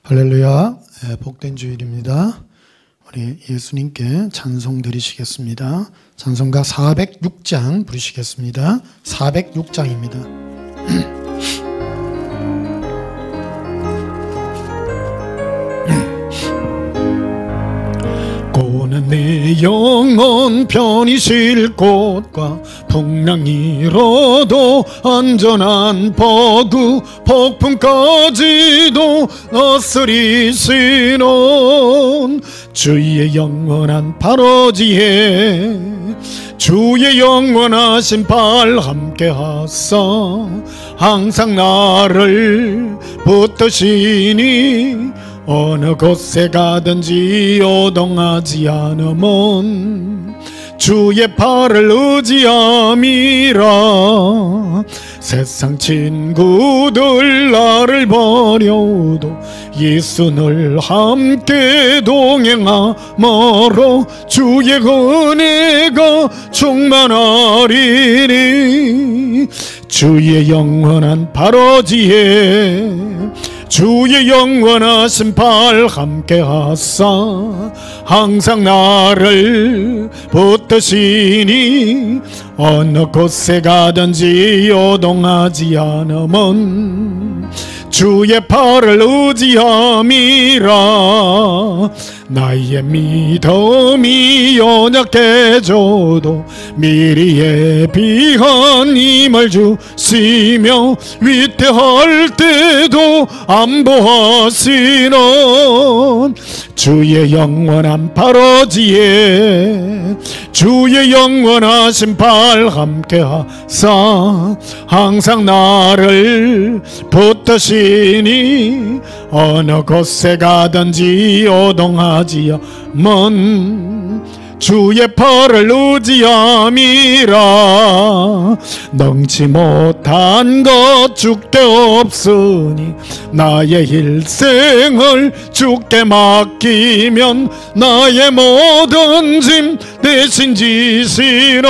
할렐루야. 복된 주일입니다. 우리 예수님께 찬송 드리시겠습니다. 찬송가 406장 부르시겠습니다. 406장입니다. 고는 내 영혼 편히 쉴 곳과 풍랑이로도 안전한 버구 폭풍까지도 너스리시는 주의 영원한 발어지에 주의 영원하신 발 함께하사 항상 나를 붙드시니 어느 곳에 가든지 요동하지 않으면 주의 팔을 의지함이라. 세상 친구들 나를 버려도 예수 늘 함께 동행하므로 주의 은혜가 충만하리니. 주의 영원한 발어지에 주의 영원하신 팔 함께하사 항상 나를 붙드시니 어느 곳에 가든지 요동하지 않으면 주의 팔을 의지함이라. 나의 믿음이 연약해져도 미리 예비한 힘을 주시며 위태할 때도 안보하시는 주의 영원한 발어지에 주의 영원하신 팔 함께하사 항상 나를 붙드시니 어느 곳에 가든지 요동하지 않으면 주의 팔을 의지함이라. 능치 못한 것 주께 없으니 나의 일생을 주께 맡기면 나의 모든 짐 대신 지시는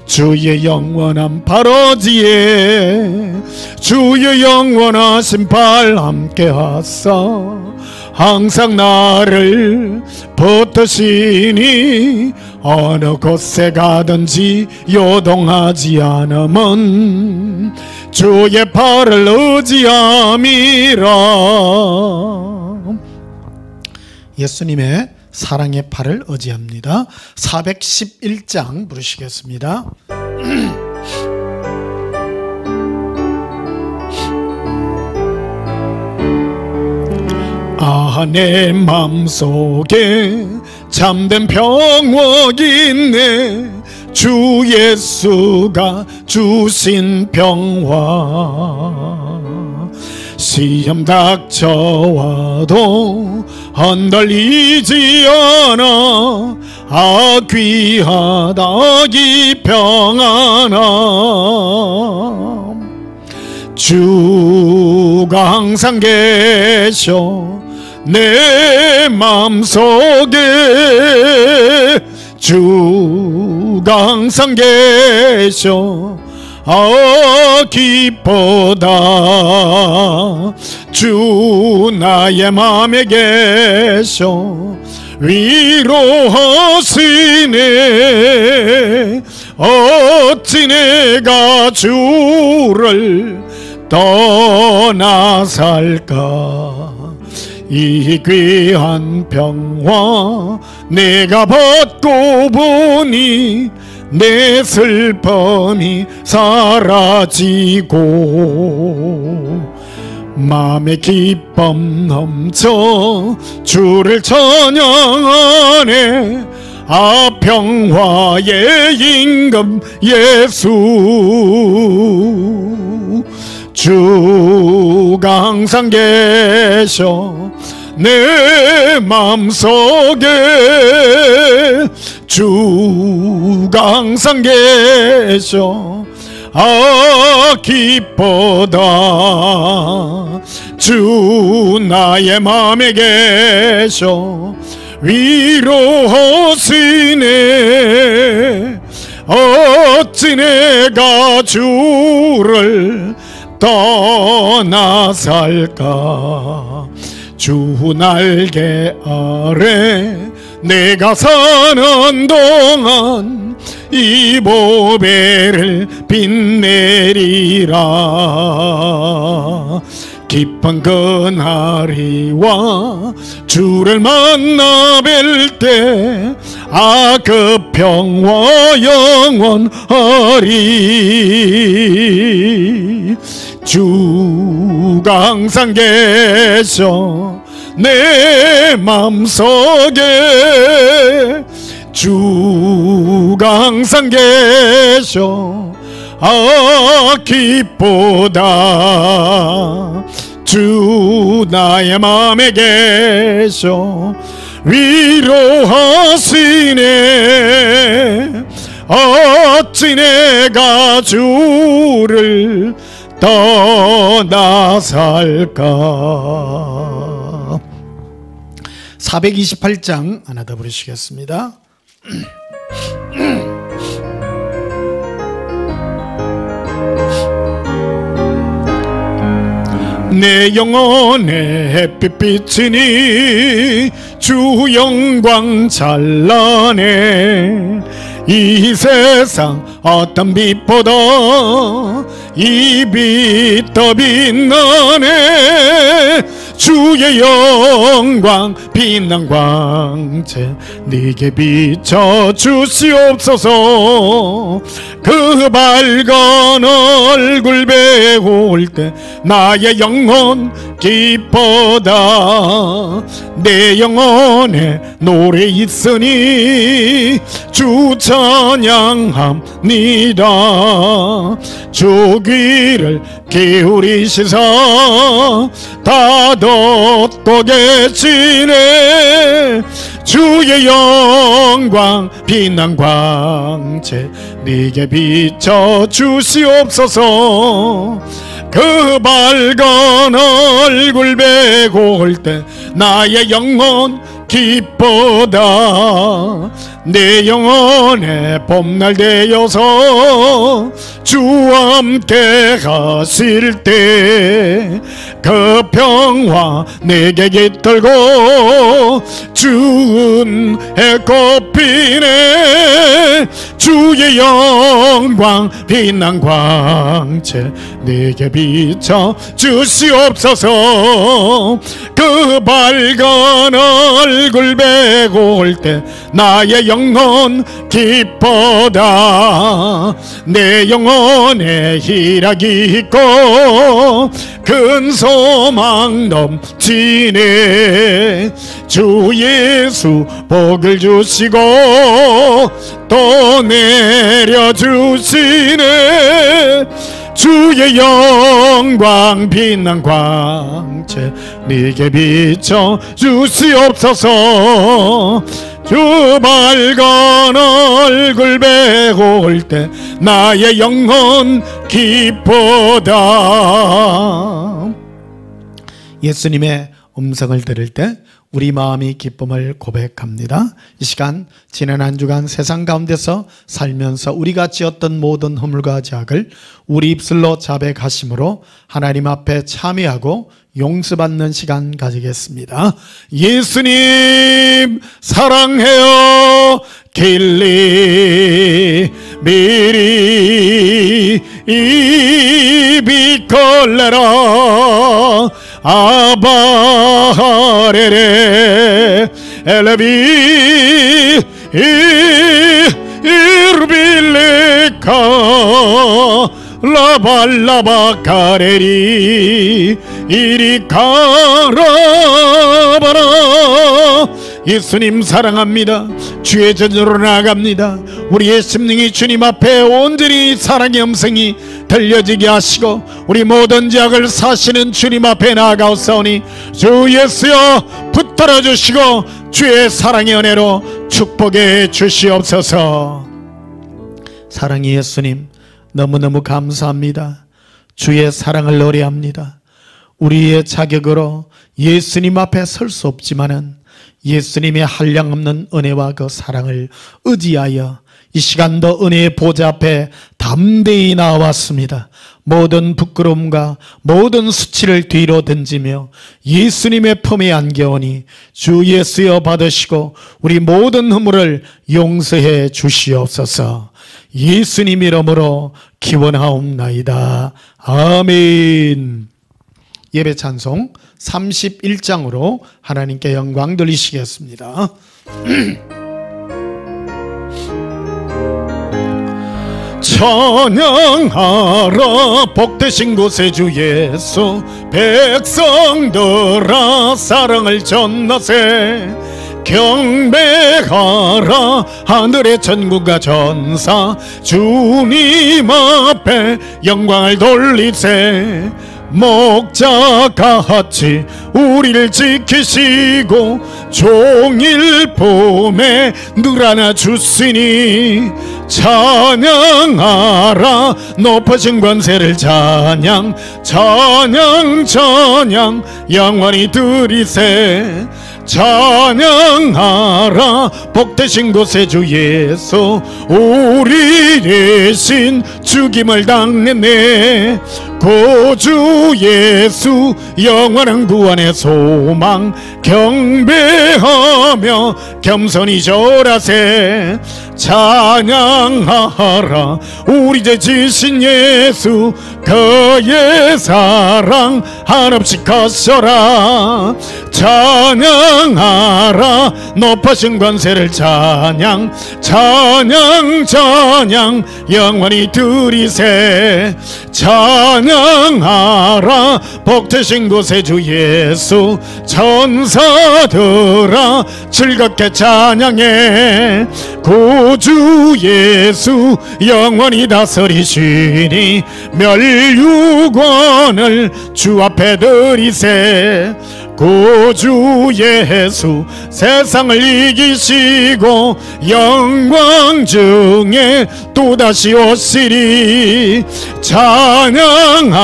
주의 영원한 발어지에 주의 영원하신 팔 함께하사 항상 나를 붙드시니 어느 곳에 가든지 요동하지 않으면 주의 팔을 의지함이라. 예수님의 사랑의 팔을 의지합니다. 411장 부르시겠습니다. 내 맘속에 참된 평화가 있네. 주 예수가 주신 평화. 시험 닥쳐와도 흔들리지 않아. 귀하다 이 평안함. 주가 항상 계셔 내 맘속에. 주가 항상 계셔 기쁘다. 주 나의 맘에 계셔 위로하시네. 어찌 내가 주를 떠나 살까. 이 귀한 평화 내가 받고 보니 내 슬픔이 사라지고 마음의 기쁨 넘쳐 주를 찬양하네. 평화의 임금 예수. 주가 항상 계셔 내 맘속에. 주가 항상 계셔 기쁘다. 주 나의 맘에 계셔 위로하시네. 어찌 내가 주를 떠나 살까. 주 날개 아래 내가 사는 동안 이 보배를 빛내리라. 기쁜 그날이 와 주를 만나 뵐 때 그 평화 영원하리. 주가 항상 계셔 내 맘속에. 주가 항상 계셔 기쁘다. 주 나의 맘에 계셔 위로하시네. 어찌 내가 주를 떠나 살까. 428장 하나 더 부르시겠습니다. 내 영혼의 햇빛 비치니 주 영광 찬란해. 이 세상 어떤 빛보다 이 빛 더 빛나네. 주의 영광 빛난 광채 네게 비춰 주시옵소서. 그 밝은 얼굴 배울 때 나의 영혼 기뻐다. 내 영혼에 노래 있으니 주 찬양합니다. 주 귀를 기울이시사 다 듣고 계시네. 주의 영광 빛난 광채 네게 비춰 주시옵소서. 그 밝은 얼굴 배울 때 나의 영혼 기쁘다. 내 영혼의 봄날 되어서 주와 함께 가실 때 그 평화 내게 깃들고 주은 해꽃 피네. 주의 영광 빛난 광채 내게 비춰 주시옵소서. 그 밝은 얼굴 배울 때 나의 영혼 기뻐다. 내 영혼에 희락이 있고 큰 소망 넘치네. 주 예수 복을 주시고 또 내려주시네. 주의 영광 빛난 광채 네게 비춰 주시옵소서. 주 밝은 얼굴 배울 때 나의 영혼 기쁘다. 예수님의 음성을 들을 때 우리 마음이 기쁨을 고백합니다. 이 시간 지난 한 주간 세상 가운데서 살면서 우리가 지었던 모든 허물과 죄악을 우리 입술로 자백하심으로 하나님 앞에 참여하고 용서받는 시간 가지겠습니다. 예수님 사랑해요. 길리 미리 이비콜레라 아바하레레 엘레비 이르빌레카 라발라바 카레리 이리 가라바라. 예수님 사랑합니다. 주의 전으로 나아갑니다. 우리의 심령이 주님 앞에 온전히 사랑의 음성이 들려지게 하시고 우리 모든 죄악을 사시는 주님 앞에 나아가오사오니 주 예수여 붙들어 주시고 주의 사랑의 은혜로 축복해 주시옵소서. 사랑의 예수님 너무너무 감사합니다. 주의 사랑을 노래합니다. 우리의 자격으로 예수님 앞에 설 수 없지만은 예수님의 한량없는 은혜와 그 사랑을 의지하여 이 시간도 은혜의 보좌 앞에 담대히 나왔습니다. 모든 부끄러움과 모든 수치를 뒤로 던지며 예수님의 품에 안겨오니 주 예수여 받으시고 우리 모든 허물을 용서해 주시옵소서. 예수님 이름으로 기원하옵나이다. 아멘. 예배 찬송 31장으로 하나님께 영광 돌리시겠습니다. 찬양하라 복되신 곳에 주 예수, 백성들아 사랑을 전하세. 경배하라 하늘의 천군과 전사, 주님 앞에 영광을 돌리세. 목자같이 우리를 지키시고 종일 품에 늘 안아주시니 찬양하라 높으신 권세를 찬양, 찬양 찬양 영원히 드리세. 찬양하라 복되신 곳에 주 예수, 우리 대신 죽임을 당했네. 구주 예수 영원한 구원의 소망, 경배하며 겸손히 절하세. 찬양하라 우리 죄 지신 예수, 그의 사랑 한없이 커서라. 찬양하라 높으신 권세를 찬양, 찬양 찬양 영원히 드리세. 찬양하라 복되신 곳에 주 예수, 천사들아 즐겁게 찬양해. 구주 예수 영원히 다스리시니 멸류관을 주 앞에 드리세. 구주 예수 세상을 이기시고 영광 중에 또다시 오시리. 찬양하라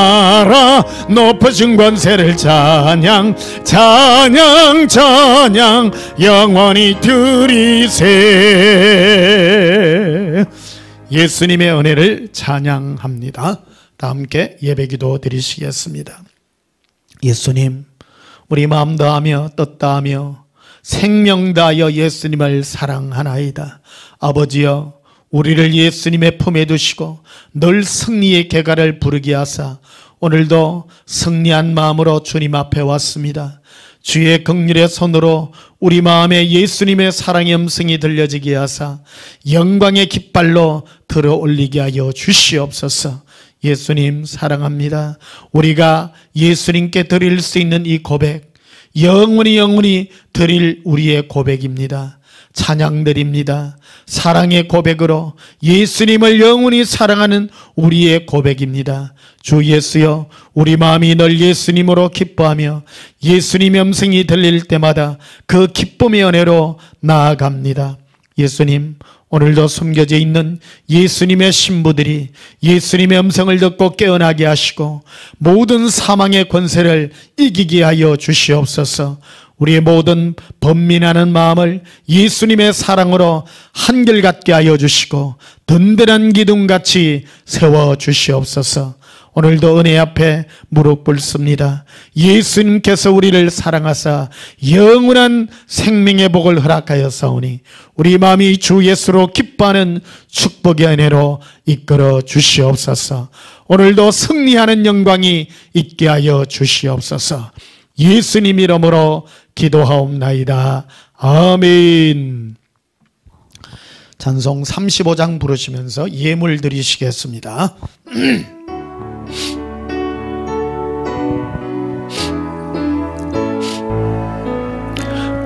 높으신 권세를 찬양, 찬양 찬양 영원히 드리세. 예수님의 은혜를 찬양합니다. 다 함께 예배기도 드리시겠습니다. 예수님, 우리 마음 다하며 뜻 다하며 생명 다하여 예수님을 사랑하나이다. 아버지여, 우리를 예수님의 품에 두시고 늘 승리의 계가를 부르게 하사 오늘도 승리한 마음으로 주님 앞에 왔습니다. 주의 긍휼의 손으로 우리 마음에 예수님의 사랑의 음성이 들려지게 하사 영광의 깃발로 들어 올리게 하여 주시옵소서. 예수님 사랑합니다. 우리가 예수님께 드릴 수 있는 이 고백, 영원히 드릴 우리의 고백입니다. 찬양드립니다. 사랑의 고백으로 예수님을 영원히 사랑하는 우리의 고백입니다. 주 예수여, 우리 마음이 늘 예수님으로 기뻐하며 예수님의 음성이 들릴 때마다 그 기쁨의 은혜로 나아갑니다. 예수님, 오늘도 숨겨져 있는 예수님의 신부들이 예수님의 음성을 듣고 깨어나게 하시고 모든 사망의 권세를 이기게 하여 주시옵소서. 우리의 모든 번민하는 마음을 예수님의 사랑으로 한결같게 하여 주시고 든든한 기둥같이 세워 주시옵소서. 오늘도 은혜 앞에 무릎 꿇습니다. 예수님께서 우리를 사랑하사 영원한 생명의 복을 허락하였사오니 우리 마음이 주 예수로 기뻐하는 축복의 은혜로 이끌어 주시옵소서. 오늘도 승리하는 영광이 있게 하여 주시옵소서. 예수님 이름으로 기도하옵나이다. 아멘. 찬송 35장 부르시면서 예물 드리시겠습니다.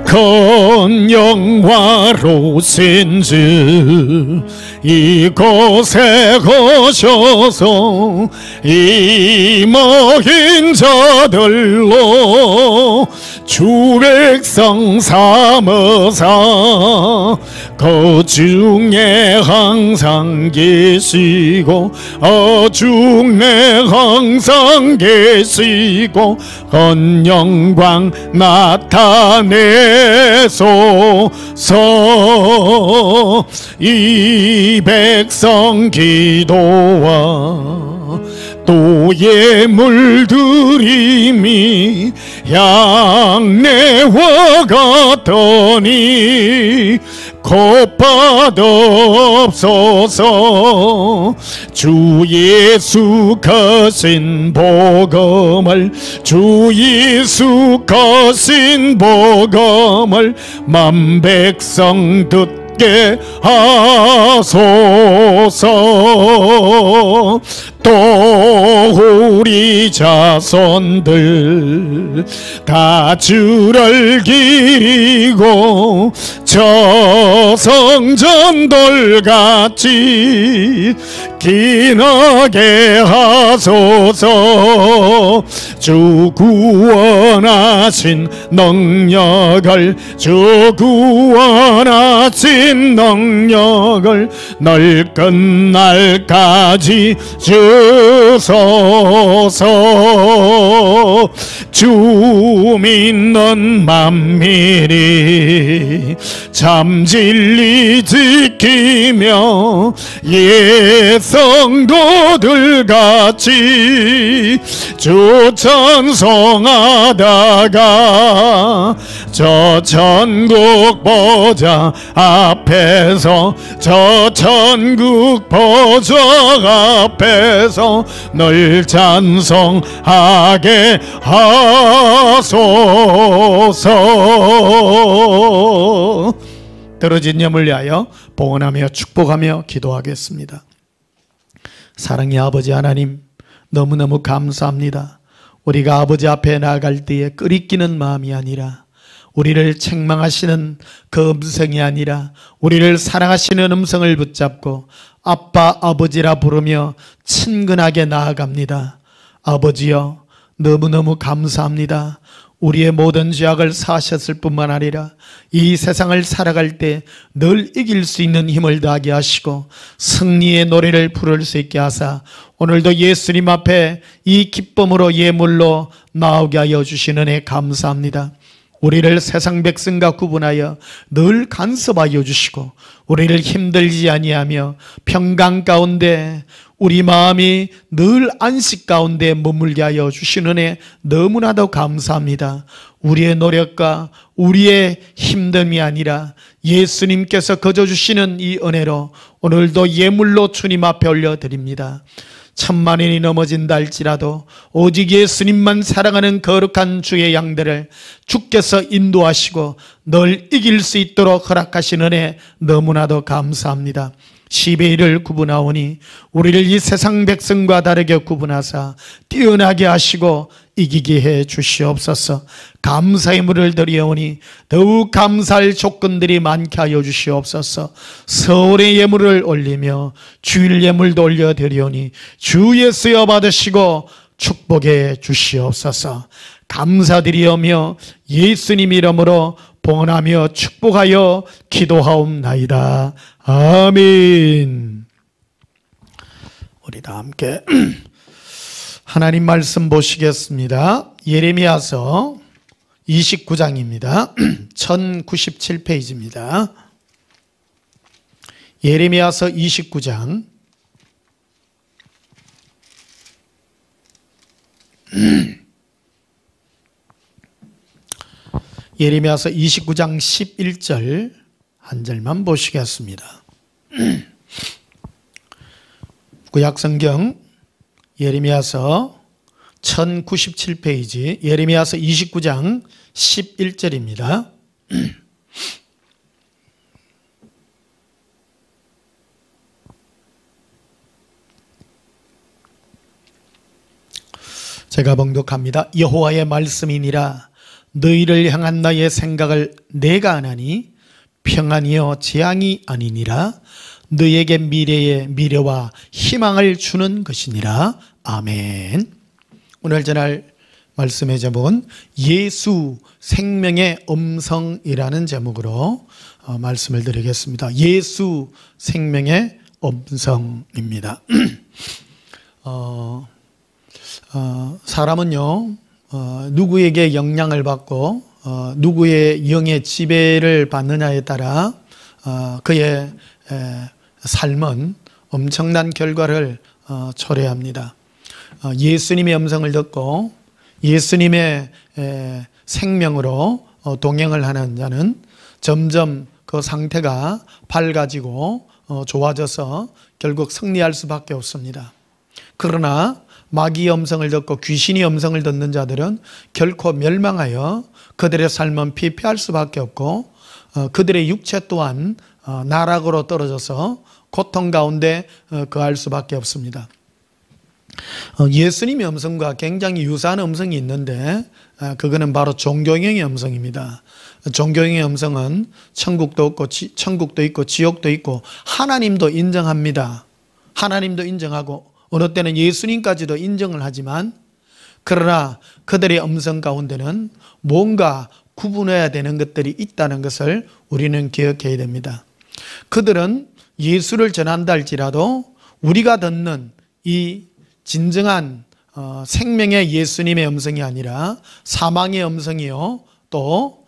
큰 영화로 신주 이곳에 거셔서 이 먹인 자들로 주 백성 삼으사 그 중에 항상 계시고 중에 항상 계시고 영광 나타내소서. 이 백성 기도와 또 예물 드림이 양내와 같더니 곱받옵소서. 주 예수 거신 복음을 주 예수 거신 복음을 만 백성 듣게 하소서. 또 우리 자손들 다 주를 기리고 저성전돌같이 기나게 하소서. 주 구원하신 능력을 주 구원하신 능력을 넓은 날까지 주소서. 주 믿는 만민이 참 진리 지키며 예성도들같이 주 찬송하다가 저 천국 보좌 앞에서 저 천국 보좌 앞에서 늘 찬송하게 하소서. 떨어진 염을 위하여 봉헌하며 축복하며 기도하겠습니다. 사랑의 아버지 하나님, 너무너무 감사합니다. 우리가 아버지 앞에 나아갈 때에 끄리끼는 마음이 아니라 우리를 책망하시는 그 음성이 아니라 우리를 사랑하시는 음성을 붙잡고 아빠 아버지라 부르며 친근하게 나아갑니다. 아버지여, 너무너무 감사합니다. 우리의 모든 죄악을 사하셨을 뿐만 아니라 이 세상을 살아갈 때 늘 이길 수 있는 힘을 더하게 하시고 승리의 노래를 부를 수 있게 하사 오늘도 예수님 앞에 이 기쁨으로 예물로 나오게 하여 주시는 은혜 감사합니다. 우리를 세상 백성과 구분하여 늘 간섭하여 주시고 우리를 힘들지 아니하며 평강 가운데 우리 마음이 늘 안식 가운데 머물게 하여 주시는 은혜 너무나도 감사합니다. 우리의 노력과 우리의 힘듦이 아니라 예수님께서 거저 주시는 이 은혜로 오늘도 예물로 주님 앞에 올려드립니다. 천만인이 넘어진다 할지라도 오직 예수님만 사랑하는 거룩한 주의 양들을 주께서 인도하시고 늘 이길 수 있도록 허락하신 은혜 너무나도 감사합니다. 10의 1을 구분하오니 우리를 이 세상 백성과 다르게 구분하사 뛰어나게 하시고 이기게 해 주시옵소서. 감사의 물을 드리오니 더욱 감사할 조건들이 많게 하여 주시옵소서. 서울의 예물을 올리며 주일 예물도 올려드리오니 주 예수여 받으시고 축복해 주시옵소서. 감사드리오며 예수님 이름으로 봉헌하며 축복하여 기도하옵나이다. 아멘. 우리 다 함께 하나님 말씀 보시겠습니다. 예레미야서 29장입니다. 1097페이지입니다. 예레미야서 29장 예레미야서 29장 11절 한 절만 보시겠습니다. 구약성경 예레미야서 1097페이지 예레미야서 29장 11절입니다. 제가 봉독합니다. 여호와의 말씀이니라. 너희를 향한 나의 생각을 내가 아나니 평안이요 재앙이 아니니라. 너희에게 미래와 희망을 주는 것이니라. 아멘. 오늘 전할 말씀의 제목은 예수 생명의 음성이라는 제목으로 말씀을 드리겠습니다. 예수 생명의 음성입니다. 사람은요, 누구에게 영향을 받고 누구의 영의 지배를 받느냐에 따라 그의 삶은 엄청난 결과를 초래합니다. 예수님의 음성을 듣고 예수님의 생명으로 동행을 하는 자는 점점 그 상태가 밝아지고 좋아져서 결국 승리할 수밖에 없습니다. 그러나 마귀의 음성을 듣고 귀신의 음성을 듣는 자들은 결코 멸망하여 그들의 삶은 피폐할 수밖에 없고 그들의 육체 또한 나락으로 떨어져서 고통 가운데 거할 수밖에 없습니다. 예수님의 음성과 굉장히 유사한 음성이 있는데 그거는 바로 종교형의 음성입니다. 종교형의 음성은 천국도 있고 지옥도 있고 하나님도 인정합니다. 하나님도 인정하고 어느 때는 예수님까지도 인정을 하지만 그러나 그들의 음성 가운데는 뭔가 구분해야 되는 것들이 있다는 것을 우리는 기억해야 됩니다. 그들은 예수를 전한다 할지라도 우리가 듣는 이 진정한 생명의 예수님의 음성이 아니라 사망의 음성이요, 또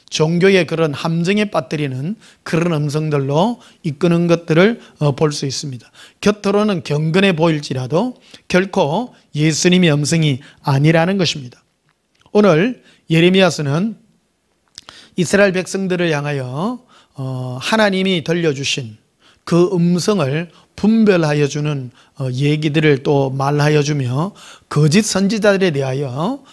종교의 그런 함정에 빠뜨리는 그런 음성들로 이끄는 것들을 볼 수 있습니다. 겉으로는 경건해 보일지라도 결코 예수님의 음성이 아니라는 것입니다. 오늘 예레미야서는 이스라엘 백성들을 향하여 하나님이 들려주신 그 음성을 분별하여 주는 얘기들을 또 말하여 주며 거짓 선지자들에 대하여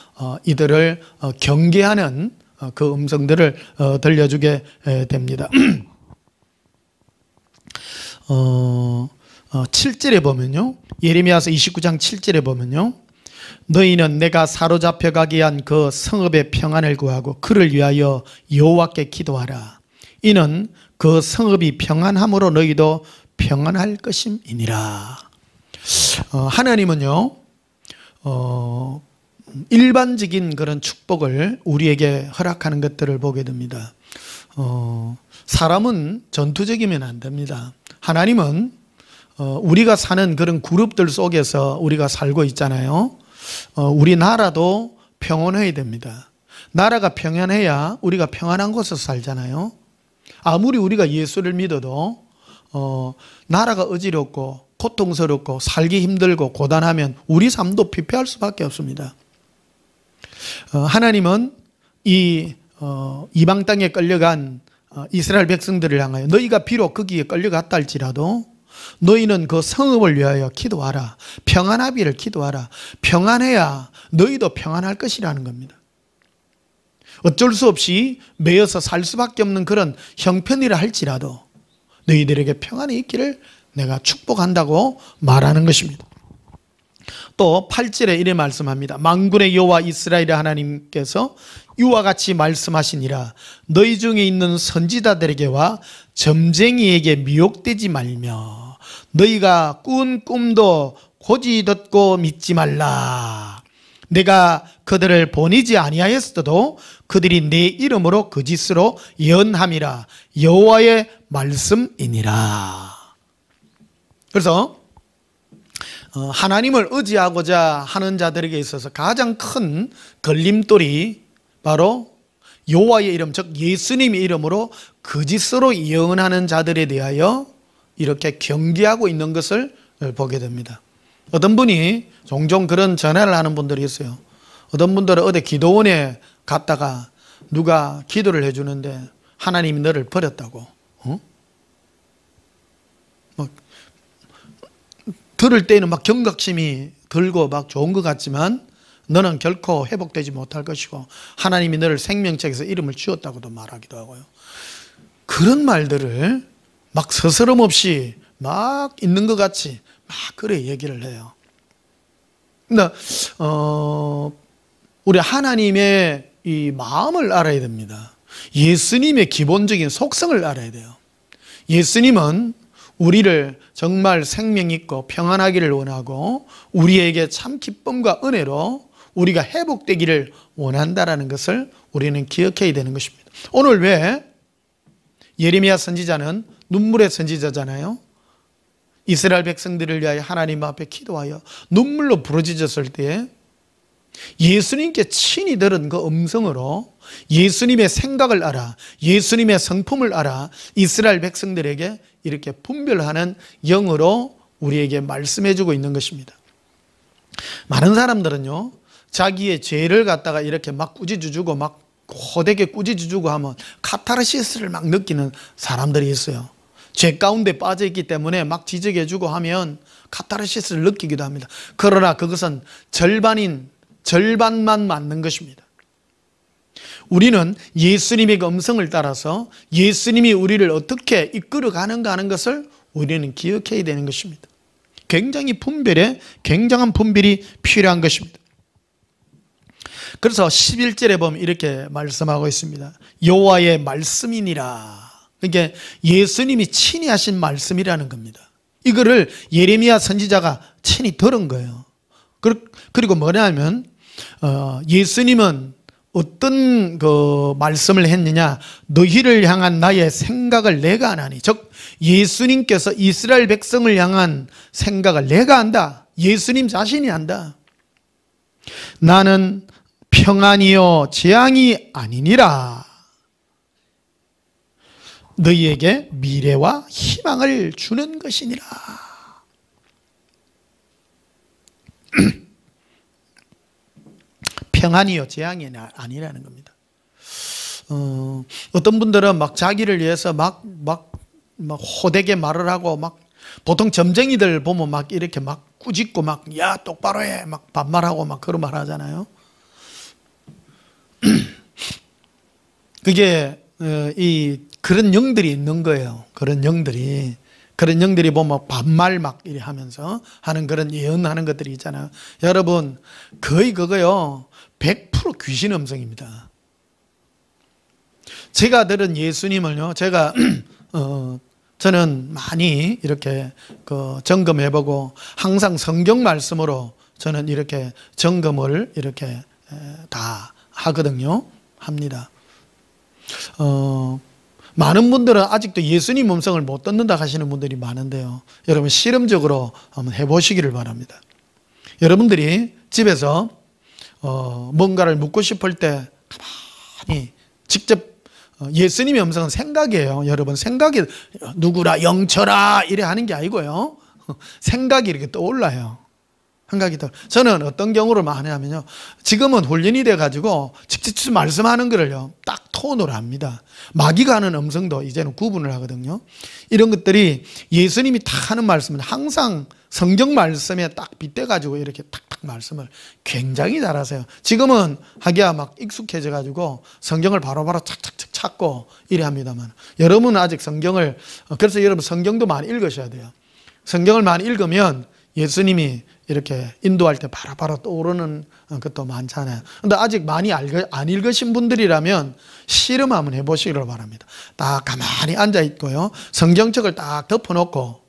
이들을 경계하는 그 음성들을 들려주게 됩니다. 7절에 보면요, 예레미야서 29장 7절에 보면요, 너희는 내가 사로잡혀 가게 한 그 성읍의 평안을 구하고 그를 위하여 여호와께 기도하라. 이는 그 성읍이 평안함으로 너희도 평안할 것임이니라. 하나님은요, 일반적인 그런 축복을 우리에게 허락하는 것들을 보게 됩니다. 사람은 전투적이면 안 됩니다. 하나님은 우리가 사는 그런 그룹들 속에서 우리가 살고 있잖아요. 우리나라도 평온해야 됩니다. 나라가 평안해야 우리가 평안한 곳에서 살잖아요. 아무리 우리가 예수를 믿어도 나라가 어지럽고 고통스럽고 살기 힘들고 고단하면 우리 삶도 피폐할 수밖에 없습니다. 하나님은 이 이방 땅에 끌려간 이스라엘 백성들을 향하여 너희가 비록 거기에 끌려갔다 할지라도 너희는 그 성읍을 위하여 기도하라. 평안하기를 기도하라. 평안해야 너희도 평안할 것이라는 겁니다. 어쩔 수 없이 매여서 살 수밖에 없는 그런 형편이라 할지라도 너희들에게 평안이 있기를 내가 축복한다고 말하는 것입니다. 또 8절에 이래 말씀합니다. 만군의 여호와 이스라엘의 하나님께서 이와 같이 말씀하시니라. 너희 중에 있는 선지자들에게와 점쟁이에게 미혹되지 말며 너희가 꾼 꿈도 고지 듣고 믿지 말라. 내가 그들을 보내지 아니하였어도 그들이 내 이름으로 거짓으로 예언함이라. 여호와의 말씀이니라. 그래서 하나님을 의지하고자 하는 자들에게 있어서 가장 큰 걸림돌이 바로 여호와의 이름, 즉 예수님의 이름으로 거짓으로 예언하는 자들에 대하여 이렇게 경계하고 있는 것을 보게 됩니다. 어떤 분이 종종 그런 전화를 하는 분들이 있어요. 어떤 분들은 어디 기도원에 갔다가 누가 기도를 해주는데 하나님이 너를 버렸다고. 들을 때는 막 경각심이 들고 막 좋은 것 같지만 너는 결코 회복되지 못할 것이고 하나님이 너를 생명책에서 이름을 지었다고도 말하기도 하고요. 그런 말들을 막 서스럼 없이 막 있는 것 같이 막 그래 얘기를 해요. 근데 우리 하나님의 이 마음을 알아야 됩니다. 예수님의 기본적인 속성을 알아야 돼요. 예수님은 우리를 정말 생명 있고 평안하기를 원하고 우리에게 참 기쁨과 은혜로 우리가 회복되기를 원한다라는 것을 우리는 기억해야 되는 것입니다. 오늘 왜 예레미야 선지자는 눈물의 선지자잖아요. 이스라엘 백성들을 위하여 하나님 앞에 기도하여 눈물로 부르짖었을 때 예수님께 친히 들은 그 음성으로 예수님의 생각을 알아, 예수님의 성품을 알아 이스라엘 백성들에게 이렇게 분별하는 영으로 우리에게 말씀해주고 있는 것입니다. 많은 사람들은요, 자기의 죄를 갖다가 이렇게 막 꾸짖어주고 막 호되게 꾸짖어주고 하면 카타르시스를 막 느끼는 사람들이 있어요. 죄 가운데 빠져있기 때문에 막 지적해주고 하면 카타르시스를 느끼기도 합니다. 그러나 그것은 절반만 맞는 것입니다. 우리는 예수님의 음성을 따라서 예수님이 우리를 어떻게 이끌어가는가 하는 것을 우리는 기억해야 되는 것입니다. 굉장한 분별이 필요한 것입니다. 그래서 11절에 보면 이렇게 말씀하고 있습니다. 여호와의 말씀이니라. 그러니까 예수님이 친히 하신 말씀이라는 겁니다. 이거를 예레미야 선지자가 친히 들은 거예요. 그리고 뭐냐면 예수님은 어떤 그 말씀을 했느냐, 너희를 향한 나의 생각을 내가 하나니, 즉 예수님께서 이스라엘 백성을 향한 생각을 내가 한다. 예수님 자신이 한다. 나는 평안이요 재앙이 아니니라. 너희에게 미래와 희망을 주는 것이니라. 평안이요 재앙이 아니라는 겁니다. 어떤 분들은 막 자기를 위해서 막 호되게 말을 하고 막 보통 점쟁이들 보면 막 이렇게 막 꾸짖고 막 야 똑바로 해 막 반말하고 막 그런 말 하잖아요. 그게 그런 영들이 있는 거예요. 그런 영들이 보면 반말 막 이래 하면서 하는 그런 예언하는 것들이 있잖아요. 여러분, 거의 그거요 100% 귀신 음성입니다. 제가 들은 예수님을요, 저는 많이 이렇게 점검해보고 항상 성경 말씀으로 저는 이렇게 점검을 이렇게 다 하거든요. 합니다. 많은 분들은 아직도 예수님 음성을 못 듣는다 하시는 분들이 많은데요. 여러분 실험적으로 한번 해보시기를 바랍니다. 여러분들이 집에서 뭔가를 묻고 싶을 때 가만히 직접 예수님의 음성은 생각이에요. 여러분 생각이 누구라 영처라 이래 하는 게 아니고요. 생각이 이렇게 떠올라요. 생각이 떠. 저는 어떤 경우를 많이 하면요. 지금은 훈련이 돼가지고 직접 말씀하는 거를요. 딱 톤으로 합니다. 마귀가 하는 음성도 이제는 구분을 하거든요. 이런 것들이 예수님이 딱 하는 말씀은 항상 성경 말씀에 딱 빗대가지고 이렇게 탁탁 말씀을 굉장히 잘하세요. 지금은 하기야 막 익숙해져가지고 성경을 바로바로 착착착 찾고 이래 합니다만 여러분은 아직 성경을, 그래서 여러분 성경도 많이 읽으셔야 돼요. 성경을 많이 읽으면 예수님이 이렇게 인도할 때 바로바로 떠오르는 것도 많잖아요. 근데 아직 많이 안 읽으신 분들이라면 실험 한번 해보시기를 바랍니다. 딱 가만히 앉아있고요. 성경책을 딱 덮어놓고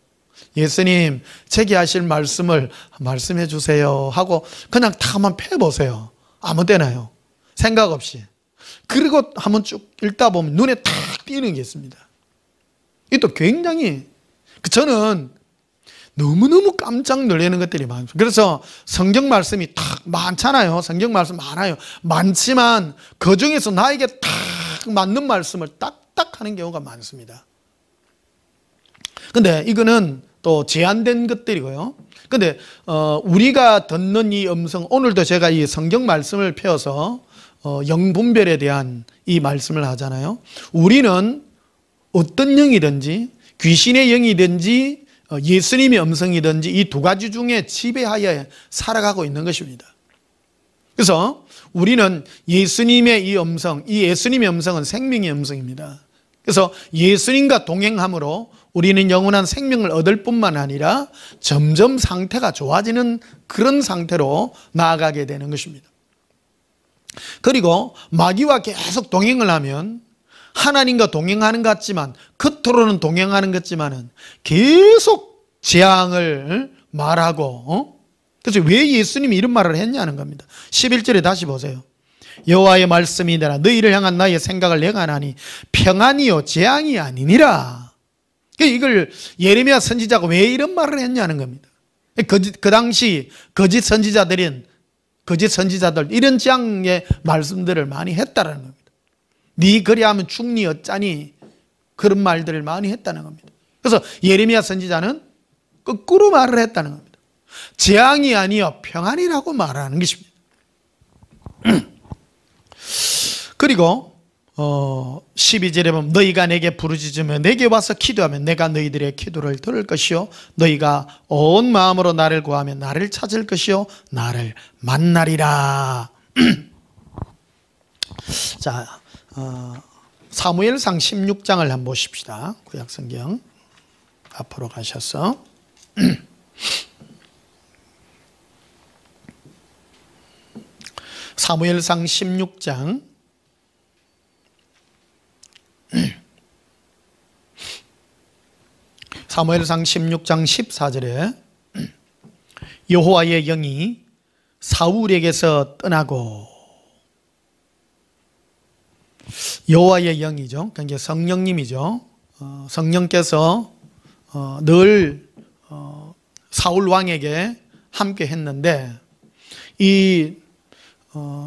예수님 제기하실 말씀을 말씀해 주세요 하고 그냥 다 한번 펴보세요. 아무 때나요. 생각 없이. 그리고 한번 쭉 읽다 보면 눈에 탁 띄는 게 있습니다. 이것도 굉장히, 저는 너무너무 깜짝 놀라는 것들이 많아요. 그래서 성경 말씀이 탁 많잖아요. 성경 말씀 많아요. 많지만 그 중에서 나에게 탁 맞는 말씀을 딱딱 하는 경우가 많습니다. 근데 이거는 또 제한된 것들이고요. 근데 우리가 듣는 이 음성, 오늘도 제가 이 성경 말씀을 펴서 영분별에 대한 이 말씀을 하잖아요. 우리는 어떤 영이든지 귀신의 영이든지 예수님의 음성이든지 이 두 가지 중에 지배하여 살아가고 있는 것입니다. 그래서 우리는 예수님의 이 음성, 이 예수님의 음성은 생명의 음성입니다. 그래서 예수님과 동행함으로 우리는 영원한 생명을 얻을 뿐만 아니라 점점 상태가 좋아지는 그런 상태로 나아가게 되는 것입니다. 그리고 마귀와 계속 동행을 하면 하나님과 동행하는 것 같지만, 겉으로는 동행하는 것 같지만은 계속 재앙을 말하고 그래서 왜 예수님이 이런 말을 했냐는 겁니다. 11절에 다시 보세요. 여호와의 말씀이 내라 너희를 향한 나의 생각을 내가 하나니 평안이요 재앙이 아니니라. 이걸 예레미야 선지자가 왜 이런 말을 했냐는 겁니다. 그 당시 거짓 선지자들 이런 재앙의 말씀들을 많이 했다는 겁니다. 네 그리하면 죽니 어쩌니 그런 말들을 많이 했다는 겁니다. 그래서 예레미야 선지자는 거꾸로 말을 했다는 겁니다. 재앙이 아니요 평안이라고 말하는 것입니다. 그리고 12절에 보면 너희가 내게 부르짖으며 내게 와서 기도하면 내가 너희들의 기도를 들을 것이요 너희가 온 마음으로 나를 구하면 나를 찾을 것이요 나를 만나리라. 자, 사무엘상 16장을 한번 보십시다. 구약성경 앞으로 가셔서 사무엘상 16장 사무엘상 16장 14절에 여호와의 영이 사울에게서 떠나고 여호와의 영이죠. 그러니까 성령님이죠. 성령께서 늘 사울 왕에게 함께 했는데 이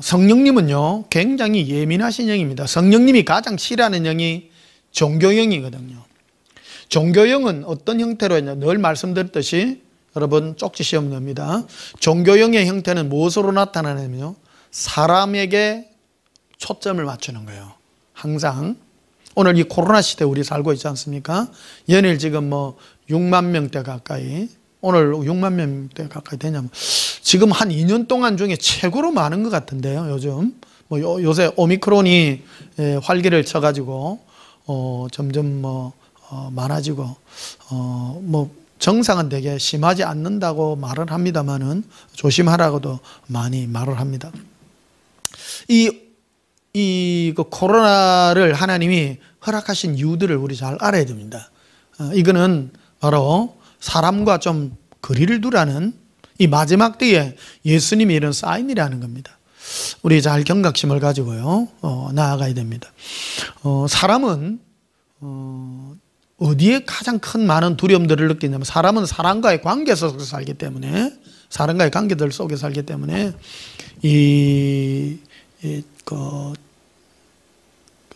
성령님은요 굉장히 예민하신 영입니다. 성령님이 가장 싫어하는 영이 종교영이거든요. 종교영은 어떤 형태로 했냐 늘 말씀드렸듯이 여러분 쪽지 시험 냅니다. 종교영의 형태는 무엇으로 나타나냐면요 사람에게 초점을 맞추는 거예요. 항상 오늘 이 코로나 시대 우리 살고 있지 않습니까? 연일 지금 6만 명대 가까이 오늘 6만 명대 가까이 되냐면 지금 한 2년 동안 중에 최고로 많은 것 같은데요. 요즘 요새 오미크론이 활기를 쳐가지고 점점 많아지고 정상은 되게 심하지 않는다고 말을 합니다만은 조심하라고도 많이 말을 합니다. 그 코로나를 하나님이 허락하신 이유들을 우리 잘 알아야 됩니다. 이거는 바로 사람과 좀 거리를 두라는 이 마지막 때에 예수님이 이런 사인이라는 겁니다. 우리 잘 경각심을 가지고요 나아가야 됩니다. 사람은 어디에 가장 큰 많은 두려움들을 느끼냐면 사람은 사람과의 관계 속에서 살기 때문에 사람과의 관계들 속에 살기 때문에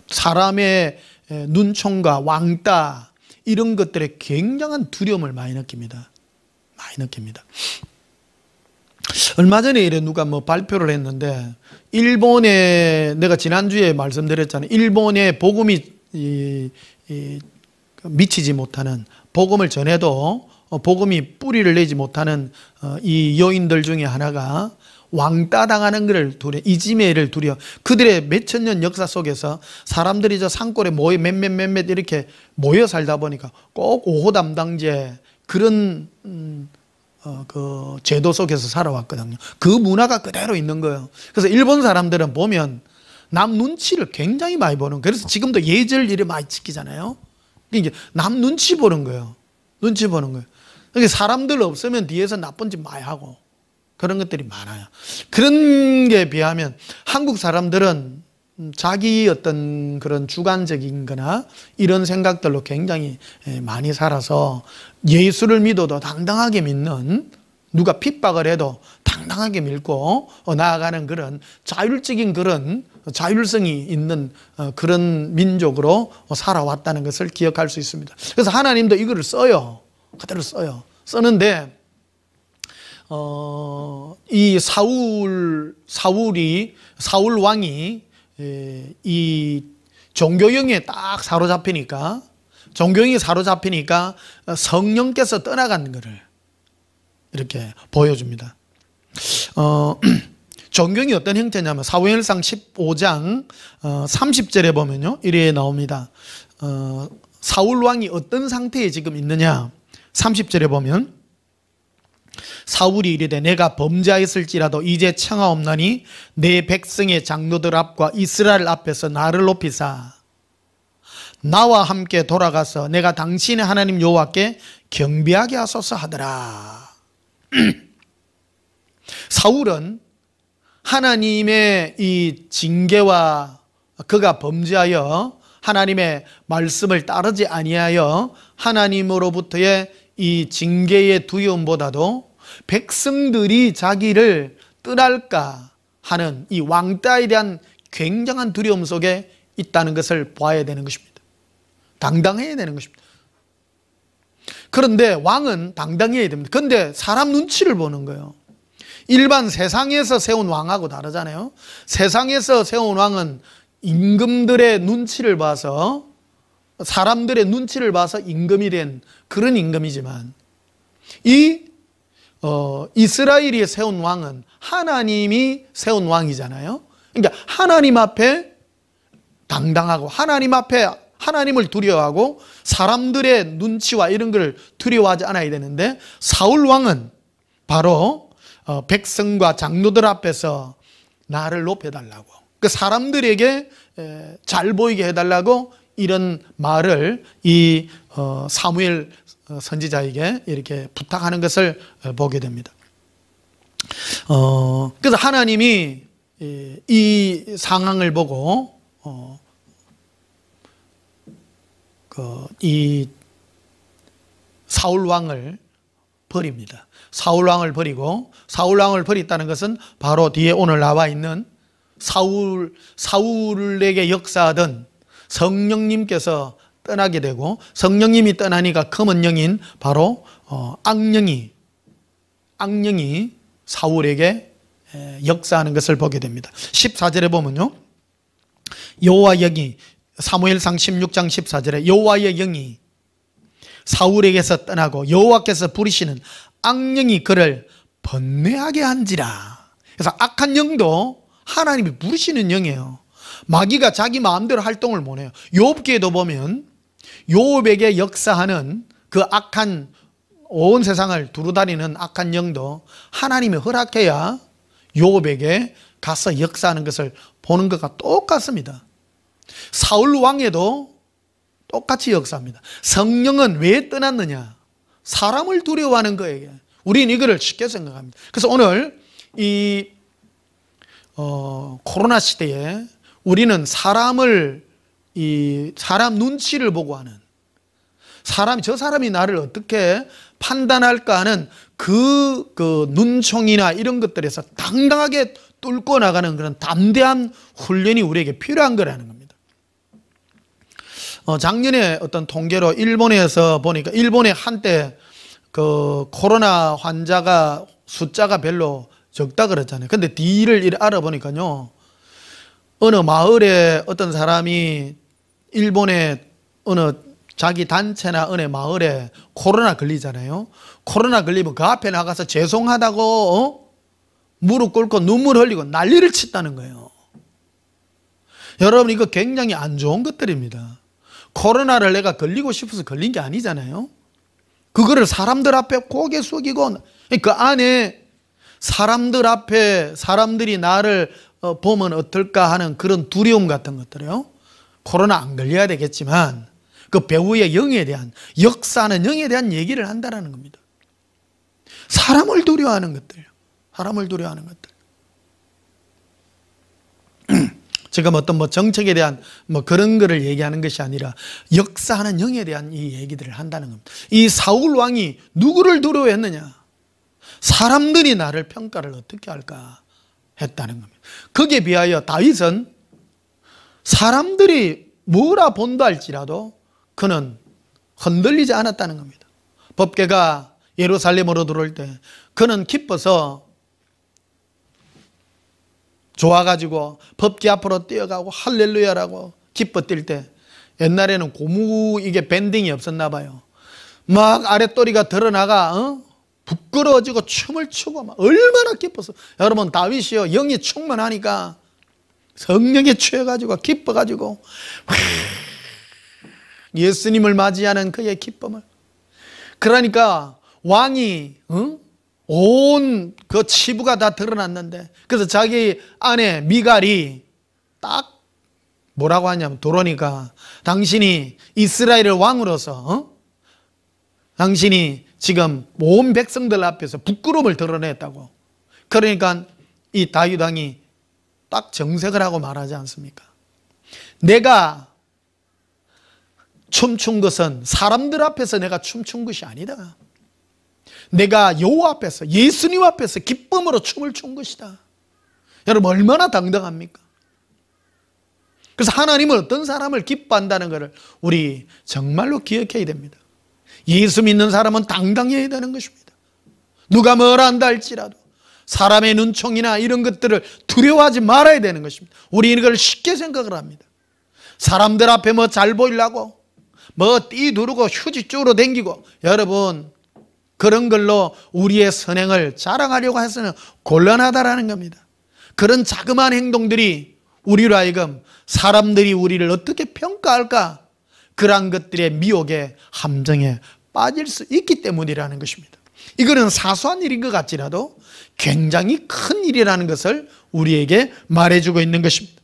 사람의 눈총과 왕따 이런 것들에 굉장한 두려움을 많이 느낍니다. 얼마 전에 이래 누가 발표를 했는데 일본에 내가 지난주에 말씀드렸잖아요. 일본에 복음이 미치지 못하는 복음을 전해도 복음이 뿌리를 내지 못하는 이 요인들 중에 하나가 왕따 당하는 것을 두려, 이지매를 두려. 그들의 몇천 년 역사 속에서 사람들이 저 산골에 모여 몇몇 이렇게 모여 살다 보니까 꼭 5호 담당제 그런 그 제도 속에서 살아왔거든요. 그 문화가 그대로 있는 거예요. 그래서 일본 사람들은 보면 남 눈치를 굉장히 많이 보는 거예요. 그래서 지금도 예절 일이 많이 지키잖아요. 이게 남 눈치 보는 거예요. 눈치 보는 거예요. 그러니까 사람들 없으면 뒤에서 나쁜 짓 많이 하고 그런 것들이 많아요. 그런 게 비하면 한국 사람들은 자기 어떤 그런 주관적인 거나 이런 생각들로 굉장히 많이 살아서 예수를 믿어도 당당하게 믿는, 누가 핍박을 해도 당당하게 믿고 나아가는 그런 자율적인 그런 자율성이 있는 그런 민족으로 살아왔다는 것을 기억할 수 있습니다. 그래서 하나님도 이거를 써요. 그대로 써요. 쓰는데 이 사울 왕이 이 종교형에 딱 사로잡히니까 성령께서 떠나가는 것을 이렇게 보여줍니다. 종교형이 어떤 형태냐면 사무엘상 15장 30절에 보면요 이래 나옵니다. 사울 왕이 어떤 상태에 지금 있느냐. 30절에 보면 사울이 이르되 내가 범죄하였을지라도 이제 청하옵나니 내 백성의 장로들 앞과 이스라엘 앞에서 나를 높이사 나와 함께 돌아가서 내가 당신의 하나님 여호와께 경배하게 하소서 하더라. 사울은 하나님의 이 징계와 그가 범죄하여 하나님의 말씀을 따르지 아니하여 하나님으로부터의 이 징계의 두려움보다도 백성들이 자기를 떠날까 하는 이 왕따에 대한 굉장한 두려움 속에 있다는 것을 봐야 되는 것입니다. 당당해야 되는 것입니다. 그런데 왕은 당당해야 됩니다. 그런데 사람 눈치를 보는 거예요. 일반 세상에서 세운 왕하고 다르잖아요. 세상에서 세운 왕은 임금들의 눈치를 봐서, 사람들의 눈치를 봐서 임금이 된 그런 임금이지만, 이스라엘이 세운 왕은 하나님이 세운 왕이잖아요. 그러니까 하나님 앞에 당당하고 하나님 앞에 하나님을 두려워하고 사람들의 눈치와 이런 걸 두려워하지 않아야 되는데, 사울 왕은 바로 백성과 장로들 앞에서 나를 높여달라고, 그 사람들에게 잘 보이게 해달라고 이런 말을 이 사무엘 선지자에게 이렇게 부탁하는 것을 보게 됩니다. 그래서 하나님이 이 상황을 보고 이 사울 왕을 버립니다. 사울 왕을 버리고, 사울 왕을 버렸다는 것은 바로 뒤에 오늘 나와 있는 사울에게 역사하던 성령님께서 떠나게 되고, 성령님이 떠나니까 검은 영인 바로 악령이 사울에게 역사하는 것을 보게 됩니다. 14절에 보면요, 여호와의 영이, 사무엘상 16장 14절에 여호와의 영이 사울에게서 떠나고 여호와께서 부리시는 악령이 그를 번뇌하게 한지라. 그래서 악한 영도 하나님이 부르시는 영이에요. 마귀가 자기 마음대로 활동을 못해요. 욥기에도 보면 욥에게 역사하는 그 악한, 온 세상을 두루다니는 악한 영도 하나님이 허락해야 욥에게 가서 역사하는 것을 보는 것과 똑같습니다. 사울 왕에도 똑같이 역사합니다. 성령은 왜 떠났느냐? 사람을 두려워하는 거예요. 우리는 이거를 쉽게 생각합니다. 그래서 오늘 이 코로나 시대에 우리는 사람 눈치를 보고 하는, 저 사람이 나를 어떻게 판단할까 하는 그 눈총이나 이런 것들에서 당당하게 뚫고 나가는 그런 담대한 훈련이 우리에게 필요한 거라는 겁니다. 작년에 어떤 통계로 일본에서 보니까, 일본에 한때 그 코로나 환자가 숫자가 별로 적다 그랬잖아요. 근데 뒤를 알아보니까요, 어느 마을에 어떤 사람이 일본의 어느 자기 단체나 어느 마을에 코로나 걸리잖아요. 코로나 걸리면 그 앞에 나가서 죄송하다고 무릎 꿇고 눈물 흘리고 난리를 쳤다는 거예요. 여러분, 이거 굉장히 안 좋은 것들입니다. 코로나를 내가 걸리고 싶어서 걸린 게 아니잖아요. 그거를 사람들 앞에 고개 숙이고, 그 안에 사람들 앞에 사람들이 나를 보면 어떨까 하는 그런 두려움 같은 것들이요. 코로나 안 걸려야 되겠지만 그 배우의 영에 대한, 역사하는 영에 대한 얘기를 한다는 겁니다. 사람을 두려워하는 것들, 사람을 두려워하는 것들. 지금 어떤 정책에 대한 그런 거를 얘기하는 것이 아니라 역사하는 영에 대한 이 얘기들을 한다는 겁니다. 이 사울 왕이 누구를 두려워했느냐? 사람들이 나를 평가를 어떻게 할까 했다는 겁니다. 거기에 비하여 다윗은 사람들이 뭐라 본다 할지라도 그는 흔들리지 않았다는 겁니다. 법궤가 예루살렘으로 들어올 때 그는 기뻐서 좋아가지고 법궤 앞으로 뛰어가고 할렐루야라고 기뻐 뛸 때, 옛날에는 고무 이게 밴딩이 없었나 봐요. 막 아랫도리가 드러나가 부끄러워지고 춤을 추고 막 얼마나 기뻐서. 여러분, 다윗이요, 영이 충만하니까 성령에 취해가지고 기뻐가지고 예수님을 맞이하는 그의 기쁨을. 그러니까 왕이 온 그 치부가 다 드러났는데, 그래서 자기 아내 미갈이 딱 뭐라고 하냐면, 들어오니까 당신이 이스라엘의 왕으로서 당신이 지금 온 백성들 앞에서 부끄러움을 드러냈다고. 그러니까 이 다윗 왕이 딱 정색을 하고 말하지 않습니까? 내가 춤춘 것은 사람들 앞에서 내가 춤춘 것이 아니다. 내가 여호와 앞에서, 예수님 앞에서 기쁨으로 춤을 춘 것이다. 여러분 얼마나 당당합니까? 그래서 하나님은 어떤 사람을 기뻐한다는 것을 우리 정말로 기억해야 됩니다. 예수 믿는 사람은 당당해야 되는 것입니다. 누가 뭐라 한다 할지라도 사람의 눈총이나 이런 것들을 두려워하지 말아야 되는 것입니다. 우리는 이걸 쉽게 생각을 합니다. 사람들 앞에 뭐 잘 보이려고 뭐 띠두르고 휴지 쪼로 댕기고, 여러분 그런 걸로 우리의 선행을 자랑하려고 해서는 곤란하다라는 겁니다. 그런 자그마한 행동들이 우리로 하여금 사람들이 우리를 어떻게 평가할까, 그러한 것들의 미혹에 함정에 빠질 수 있기 때문이라는 것입니다. 이거는 사소한 일인 것 같지라도 굉장히 큰 일이라는 것을 우리에게 말해주고 있는 것입니다.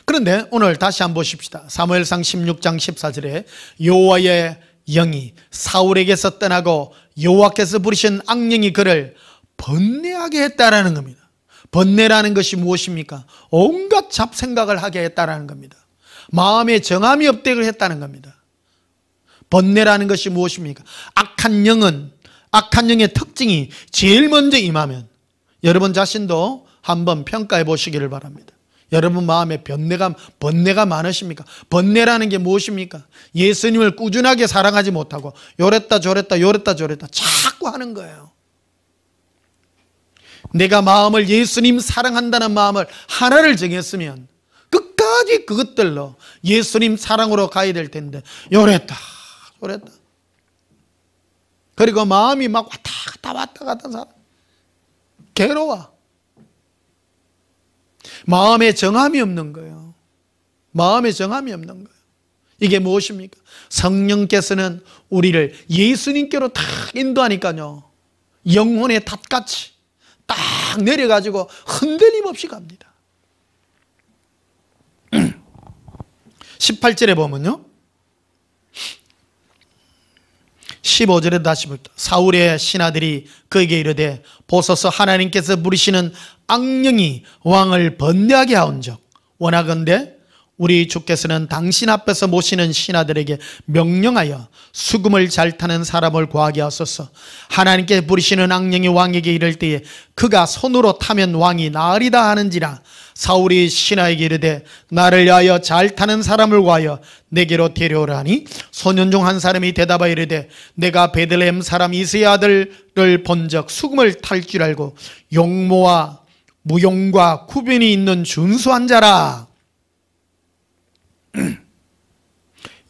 그런데 오늘 다시 한번 보십시다. 사무엘상 16장 14절에 여호와의 영이 사울에게서 떠나고 여호와께서 부르신 악령이 그를 번뇌하게 했다라는 겁니다. 번뇌라는 것이 무엇입니까? 온갖 잡생각을 하게 했다라는 겁니다. 마음에 정함이 없게 했다는 겁니다. 번뇌라는 것이 무엇입니까? 악한 영의 특징이 제일 먼저 임하면 여러분 자신도 한번 평가해 보시기를 바랍니다. 여러분 마음에 번뇌가 많으십니까? 번뇌라는 게 무엇입니까? 예수님을 꾸준하게 사랑하지 못하고 요랬다 저랬다 자꾸 하는 거예요. 내가 마음을, 예수님 사랑한다는 마음을 하나를 정했으면 끝까지 그것들로 예수님 사랑으로 가야 될 텐데 요랬다 저랬다, 그리고 마음이 막 왔다 갔다 사람 괴로워. 마음에 정함이 없는 거예요. 마음에 정함이 없는 거예요. 이게 무엇입니까? 성령께서는 우리를 예수님께로 딱 인도하니까요, 영혼의 닷같이 딱 내려가지고 흔들림 없이 갑니다. 18절에 보면요, 15절에 다시 볼게요. 사울의 신하들이 그에게 이르되 보소서 하나님께서 부르시는 악령이 왕을 번뇌하게 하온즉 원하건대 우리 주께서는 당신 앞에서 모시는 신하들에게 명령하여 수금을 잘 타는 사람을 구하게 하소서. 하나님께 부르시는 악령이 왕에게 이를 때에 그가 손으로 타면 왕이 나으리다 하는지라. 사울이 신하에게 이르되 나를 위하여 잘 타는 사람을 구하여 내게로 데려오라 하니 소년 중 한 사람이 대답하여 이르되 내가 베들레헴 사람 이스의 아들을 본적 수금을 탈 줄 알고 용모와 무용과 구변이 있는 준수한 자라.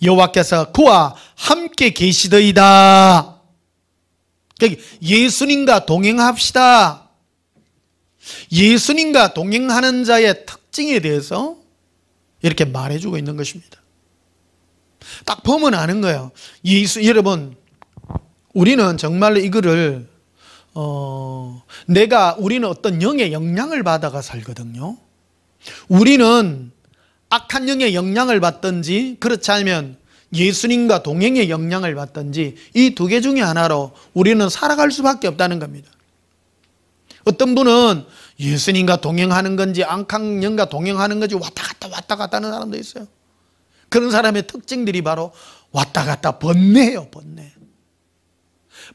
여호와께서 그와 함께 계시더이다. 예수님과 동행합시다. 예수님과 동행하는 자의 특징에 대해서 이렇게 말해주고 있는 것입니다. 딱 보면 아는 거예요. 여러분, 우리는 정말로 이거를 우리는 어떤 영의 영향을 받아가 살거든요. 우리는 악한 영의 영향을 받든지 그렇지 않으면 예수님과 동행의 영향을 받든지 이 두 개 중에 하나로 우리는 살아갈 수밖에 없다는 겁니다. 어떤 분은 예수님과 동행하는 건지 악한 영과 동행하는 건지 왔다 갔다 하는 사람도 있어요. 그런 사람의 특징들이 바로 왔다 갔다 번뇌예요. 번뇌.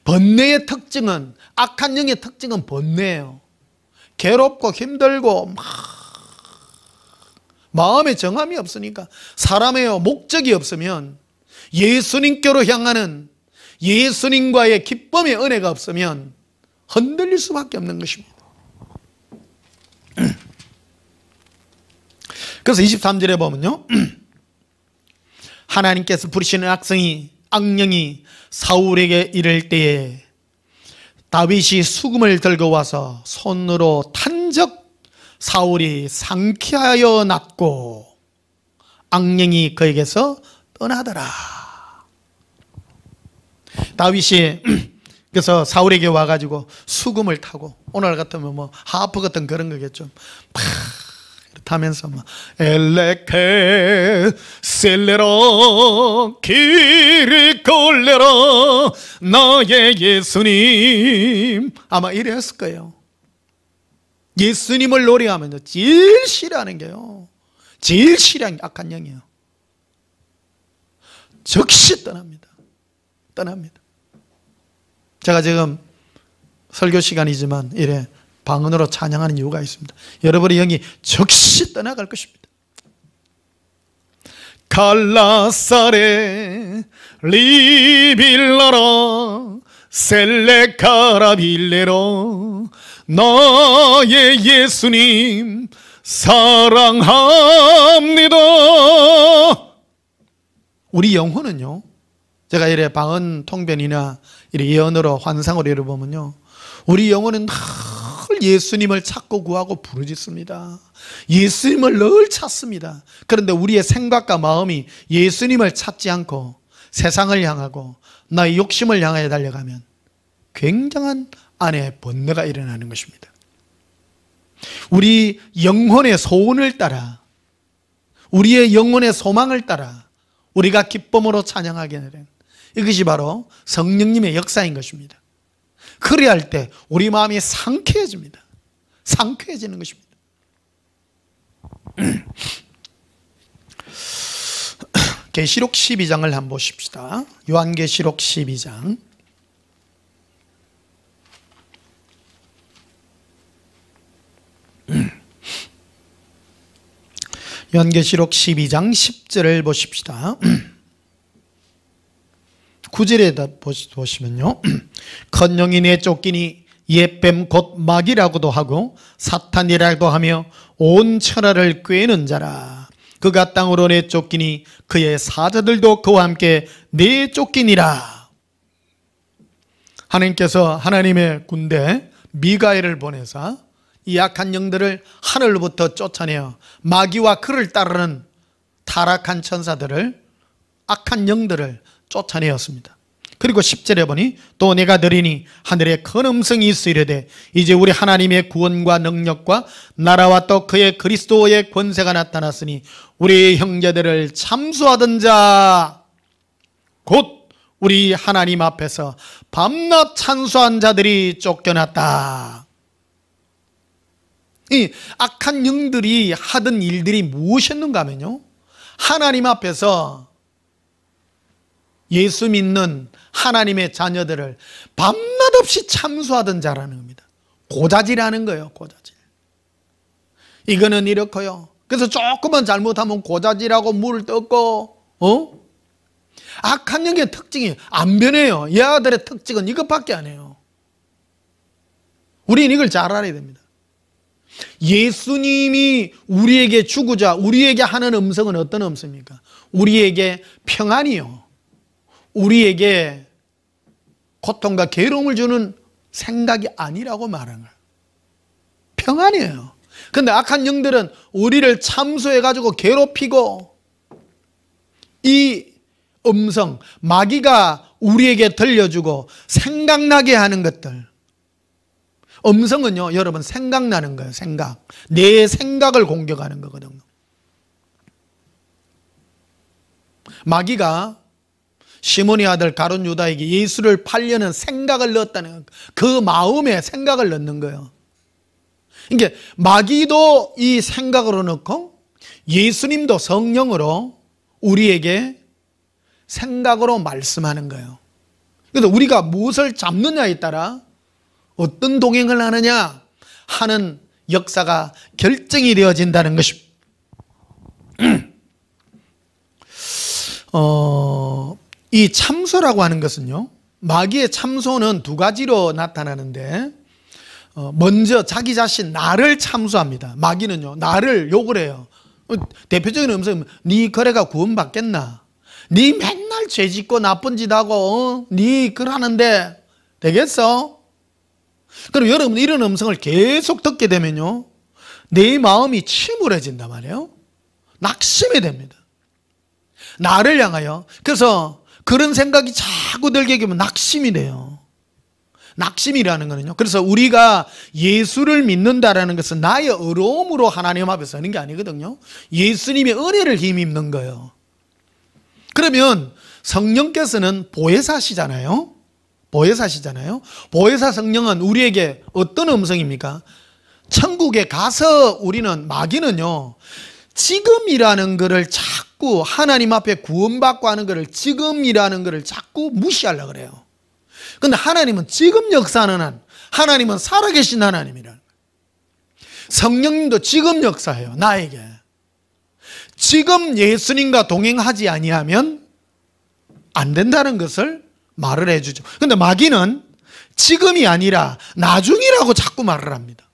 번뇌의 특징은, 악한 영의 특징은 번뇌예요. 괴롭고 힘들고 막 마음에 정함이 없으니까, 사람의 목적이 없으면, 예수님께로 향하는 예수님과의 기쁨의 은혜가 없으면 흔들릴 수밖에 없는 것입니다. 그래서 23절에 보면요, 하나님께서 부르시는 악령이 사울에게 이를 때에 다윗이 수금을 들고 와서 손으로 탄적 사울이 상쾌하여 낫고 악령이 그에게서 떠나더라. 다윗이 그래서 사울에게 와가지고 수금을 타고, 오늘 같으면 뭐 하프 같은 그런 거겠죠. 막 하면서 막 엘레케 셀레라 길이 걸레라 나의 예수님, 아마 이랬을 거예요. 예수님을 노래하면서 제일 싫어하는 게요, 제일 싫어하는 게 악한 영이에요. 즉시 떠납니다. 떠납니다. 제가 지금 설교 시간이지만 이래 방언으로 찬양하는 이유가 있습니다. 여러분의 영이 즉시 떠나갈 것입니다. 갈라사레 리빌라라 셀레카라빌레로 나의 예수님 사랑합니다. 우리 영혼은요, 제가 이래 방언 통변이나 이래 예언으로 환상으로 이뤄보면요, 우리 영혼은 늘 예수님을 찾고 구하고 부르짖습니다. 예수님을 늘 찾습니다. 그런데 우리의 생각과 마음이 예수님을 찾지 않고 세상을 향하고 나의 욕심을 향하여 달려가면 굉장한 안에 번뇌가 일어나는 것입니다. 우리 영혼의 소원을 따라, 우리의 영혼의 소망을 따라 우리가 기쁨으로 찬양하게 되는, 이것이 바로 성령님의 역사인 것입니다. 그래야 할 때 우리 마음이 상쾌해집니다. 상쾌해지는 것입니다. 계시록 12장을 한번 보십시다. 요한계시록 12장. 요한계시록 12장 10절을 보십시다. 9절에 보시면요, 큰 영이 내쫓기니 옛뱀 곧 마귀라고도 하고 사탄이라고도 하며 온 천하를 꿰는 자라. 그가 땅으로 내쫓기니 그의 사자들도 그와 함께 내쫓기니라. 하나님께서 하나님의 군대 미가엘을 보내사 이 악한 영들을 하늘로부터 쫓아내어 마귀와 그를 따르는 타락한 천사들을, 악한 영들을 쫓아내었습니다. 그리고 10절에 보니 또 내가 들으니 하늘에 큰 음성이 있어 이르되 이제 우리 하나님의 구원과 능력과 나라와 또 그의 그리스도의 권세가 나타났으니 우리 형제들을 참수하던 자 곧 우리 하나님 앞에서 밤낮 찬수한 자들이 쫓겨났다. 이 악한 영들이 하던 일들이 무엇이었는가 하면요, 하나님 앞에서 예수 믿는 하나님의 자녀들을 밤낮 없이 참수하던 자라는 겁니다. 고자질하는 거예요. 고자질. 이거는 이렇고요. 그래서 조금만 잘못하면 고자질하고 물을 뜯고, 악한 영의 특징이 안 변해요. 이 아들의 특징은 이것밖에 안 해요. 우리는 이걸 잘 알아야 됩니다. 예수님이 우리에게 주고자 우리에게 하는 음성은 어떤 음성입니까? 우리에게 평안이요, 우리에게 고통과 괴로움을 주는 생각이 아니라고 말하는 거예요. 평안이에요. 그런데 악한 영들은 우리를 참소해가지고 괴롭히고, 이 음성, 마귀가 우리에게 들려주고 생각나게 하는 것들. 음성은요, 여러분, 생각나는 거예요. 생각. 내 생각을 공격하는 거거든요. 마귀가 시몬의 아들 가룟 유다에게 예수를 팔려는 생각을 넣었다는 거예요. 그 마음에 생각을 넣는 거예요. 그러니까 마귀도 이 생각으로 넣고 예수님도 성령으로 우리에게 생각으로 말씀하는 거예요. 그래서 우리가 무엇을 잡느냐에 따라 어떤 동행을 하느냐 하는 역사가 결정이 되어진다는 것입니다. 이 참소라고 하는 것은요, 마귀의 참소는 두 가지로 나타나는데, 먼저 자기 자신 나를 참소합니다. 마귀는요, 나를 욕을 해요. 대표적인 음성은 네 거래가 구원받겠나? 네 맨날 죄짓고 나쁜 짓 하고 네 그러는데 되겠어? 그럼 여러분, 이런 음성을 계속 듣게 되면요, 내 마음이 침울해진단 말이에요. 낙심이 됩니다. 나를 향하여. 그래서 그런 생각이 자꾸 들게 되면 낙심이 돼요. 낙심이라는 거는요. 그래서 우리가 예수를 믿는다라는 것은 나의 어려움으로 하나님 앞에 서는 게 아니거든요. 예수님의 은혜를 힘입는 거예요. 그러면 성령께서는 보혜사시잖아요. 보혜사시잖아요. 보혜사 성령은 우리에게 어떤 음성입니까? 천국에 가서 우리는, 마귀는요, 지금이라는 것을 자꾸 하나님 앞에 구원받고 하는 것을, 지금이라는 것을 자꾸 무시하려고 그래요. 근데 하나님은 지금 역사하는 한, 하나님은 살아계신 하나님이라는 거예요. 성령님도 지금 역사해요. 나에게. 지금 예수님과 동행하지 아니하면 안 된다는 것을 말을 해주죠. 근데 마귀는 지금이 아니라 나중이라고 자꾸 말을 합니다.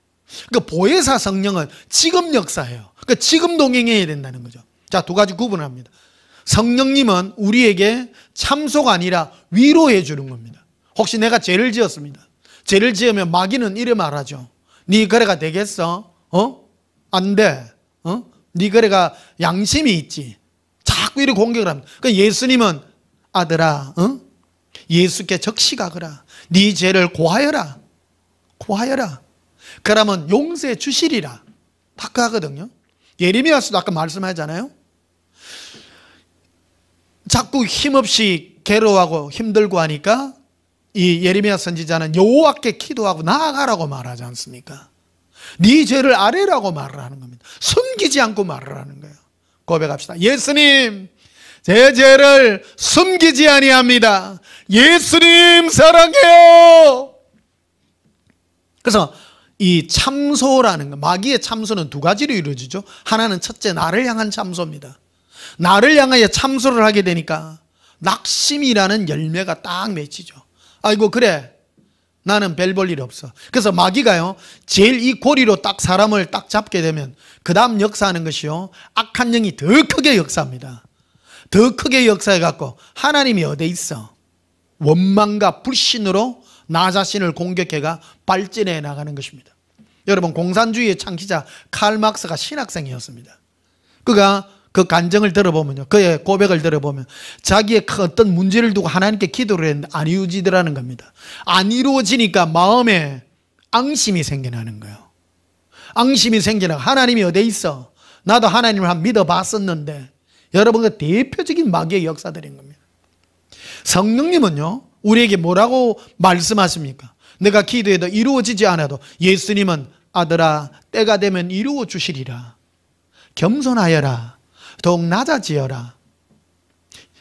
그러니까 보혜사 성령은 지금 역사해요. 그러니까 지금 동행해야 된다는 거죠. 자, 두 가지 구분합니다. 성령님은 우리에게 참소가 아니라 위로해 주는 겁니다. 혹시 내가 죄를 지었습니다. 죄를 지으면 마귀는 이래 말하죠. 네 거래가 되겠어? 안 돼. 네 거래가 양심이 있지. 자꾸 이렇게 공격을 합니다. 그러니까 예수님은 아들아, 예수께 적시가거라. 네 죄를 고하여라. 고하여라. 그러면 용서해 주시리라. 딱 하거든요. 예레미야서도 아까 말씀하잖아요. 자꾸 힘없이 괴로워하고 힘들고 하니까 이 예레미야 선지자는 여호와께 기도하고 나아가라고 말하지 않습니까? 네 죄를 아뢰라고 말을 하는 겁니다. 숨기지 않고 말을 하는 거예요. 고백합시다. 예수님, 제 죄를 숨기지 아니합니다. 예수님 사랑해요. 그래서 이 참소라는 거, 마귀의 참소는 두 가지로 이루어지죠. 하나는 첫째, 나를 향한 참소입니다. 나를 향하여 참소를 하게 되니까 낙심이라는 열매가 딱 맺히죠. 아이고 그래, 나는 별 볼 일 없어. 그래서 마귀가요, 제일 이 고리로 딱 사람을 딱 잡게 되면 그 다음 역사하는 것이요, 악한 영이 더 크게 역사합니다. 더 크게 역사해갖고 하나님이 어디 있어? 원망과 불신으로 나 자신을 공격해가 발전해 나가는 것입니다. 여러분, 공산주의의 창시자 칼 막스가 신학생이었습니다. 그가 그 간증을 들어보면요, 그의 고백을 들어보면 자기의 어떤 문제를 두고 하나님께 기도를 했는데 안 이루어지더라는 겁니다. 안 이루어지니까 마음에 앙심이 생겨나는 거예요. 앙심이 생겨나, 하나님이 어디 있어? 나도 하나님을 한번 믿어봤었는데. 여러분, 그 대표적인 마귀의 역사들인 겁니다. 성령님은요, 우리에게 뭐라고 말씀하십니까? 내가 기도해도 이루어지지 않아도 예수님은 아들아, 때가 되면 이루어 주시리라. 겸손하여라. 더욱 낮아지어라.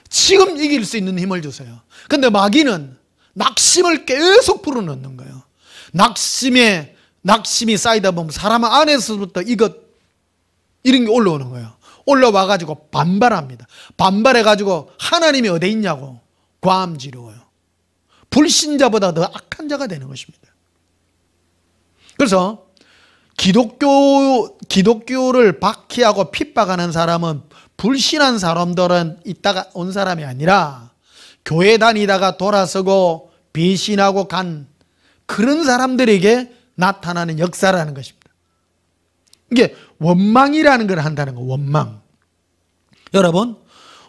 지금 이길 수 있는 힘을 주세요. 근데 마귀는 낙심을 계속 불어넣는 거예요. 낙심이 쌓이다 보면 사람 안에서부터 이런 게 올라오는 거예요. 올라와가지고 반발합니다. 반발해가지고 하나님이 어디 있냐고 과음지르워요. 불신자보다 더 악한 자가 되는 것입니다. 그래서 기독교를 박해하고 핍박하는 사람은 불신한 사람들은 있다가 온 사람이 아니라 교회 다니다가 돌아서고 배신하고 간 그런 사람들에게 나타나는 역사라는 것입니다. 이게 원망이라는 걸 한다는 거, 원망. 여러분,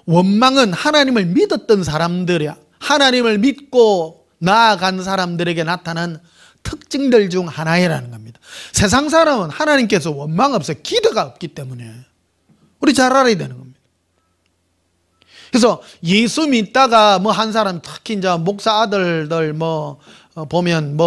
원망은 하나님을 믿었던 사람들이야. 하나님을 믿고 나아간 사람들에게 나타난 특징들 중 하나라는 겁니다. 세상 사람은 하나님께서 원망 없어요. 기도가 없기 때문에. 우리 잘 알아야 되는 겁니다. 그래서 예수 믿다가 뭐 한 사람, 특히 이제 목사 아들들 보면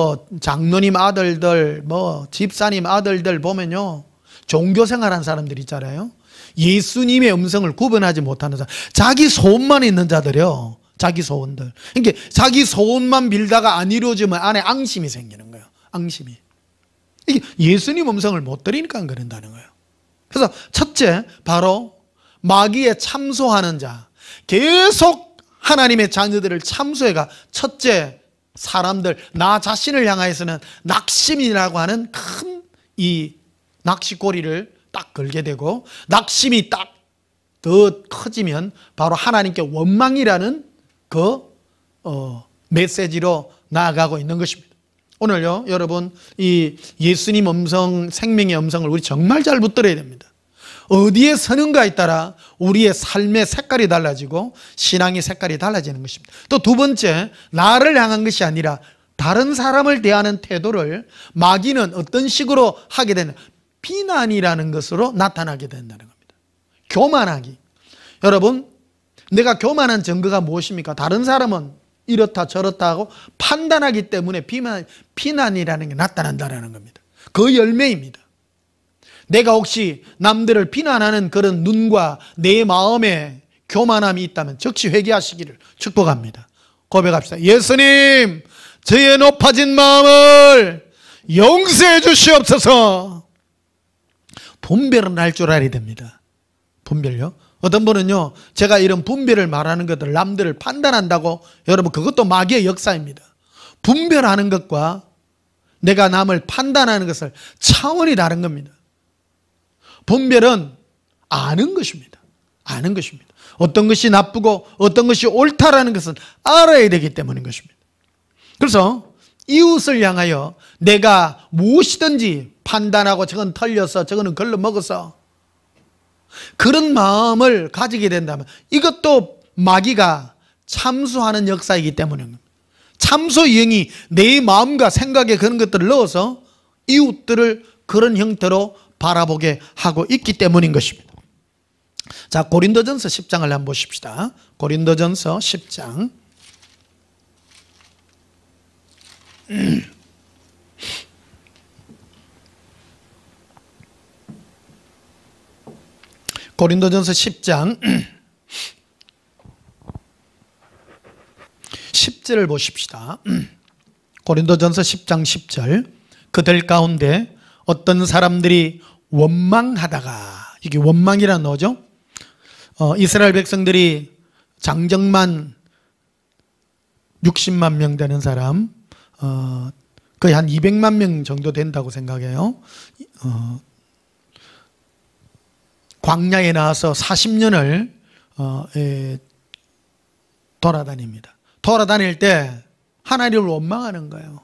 장로님 아들들, 집사님 아들들 보면요, 종교 생활한 사람들 있잖아요. 예수님의 음성을 구분하지 못하는 사람, 자기 소원만 있는 자들이요. 자기 소원들. 그러니까 자기 소원만 빌다가 안 이루어지면 안에 앙심이 생기는 거예요. 앙심이. 이게 예수님 음성을 못 들으니까 그런다는 거예요. 그래서 첫째, 바로 마귀에 참소하는 자. 계속 하나님의 자녀들을 참소해가 첫째, 사람들, 나 자신을 향하여서는 낙심이라고 하는 큰 이 낚시꼬리를 딱 걸게 되고, 낙심이 딱 더 커지면 바로 하나님께 원망이라는 그 메시지로 나아가고 있는 것입니다. 오늘요, 여러분, 이 예수님 음성, 생명의 음성을 우리 정말 잘 붙들어야 됩니다. 어디에 서는가에 따라 우리의 삶의 색깔이 달라지고 신앙의 색깔이 달라지는 것입니다. 또 두 번째, 나를 향한 것이 아니라 다른 사람을 대하는 태도를 마귀는 어떤 식으로 하게 되는, 비난이라는 것으로 나타나게 된다는 겁니다. 교만하기. 여러분, 내가 교만한 증거가 무엇입니까? 다른 사람은 이렇다 저렇다 하고 판단하기 때문에 비난이라는 게 나타난다는 겁니다. 그 열매입니다. 내가 혹시 남들을 비난하는 그런 눈과 내 마음에 교만함이 있다면 즉시 회개하시기를 축복합니다. 고백합시다. 예수님, 저의 높아진 마음을 용서해 주시옵소서. 분별은 할 줄 알아야 됩니다. 분별요. 어떤 분은요, 제가 이런 분별을 말하는 것들, 남들을 판단한다고, 여러분 그것도 마귀의 역사입니다. 분별하는 것과 내가 남을 판단하는 것을 차원이 다른 겁니다. 분별은 아는 것입니다. 아는 것입니다. 어떤 것이 나쁘고 어떤 것이 옳다라는 것은 알아야 되기 때문인 것입니다. 그래서 이웃을 향하여 내가 무엇이든지 판단하고 저건 털려서 저거는 걸러먹어서 그런 마음을 가지게 된다면 이것도 마귀가 참수하는 역사이기 때문입니다. 참소 유형이 내 마음과 생각에 그런 것들을 넣어서 이웃들을 그런 형태로 바라보게 하고 있기 때문인 것입니다. 자, 고린도전서 10장을 한번 보십시다. 고린도전서 10장. 고린도전서 10장 10절을 보십시다. 고린도전서 10장 10절. 그들 가운데 어떤 사람들이 원망하다가, 이게 원망이란 뭐죠? 이스라엘 백성들이 장정만 60만 명 되는 사람, 거의 한 200만 명 정도 된다고 생각해요. 광야에 나와서 40년을 돌아다닙니다. 돌아다닐 때 하나님을 원망하는 거예요.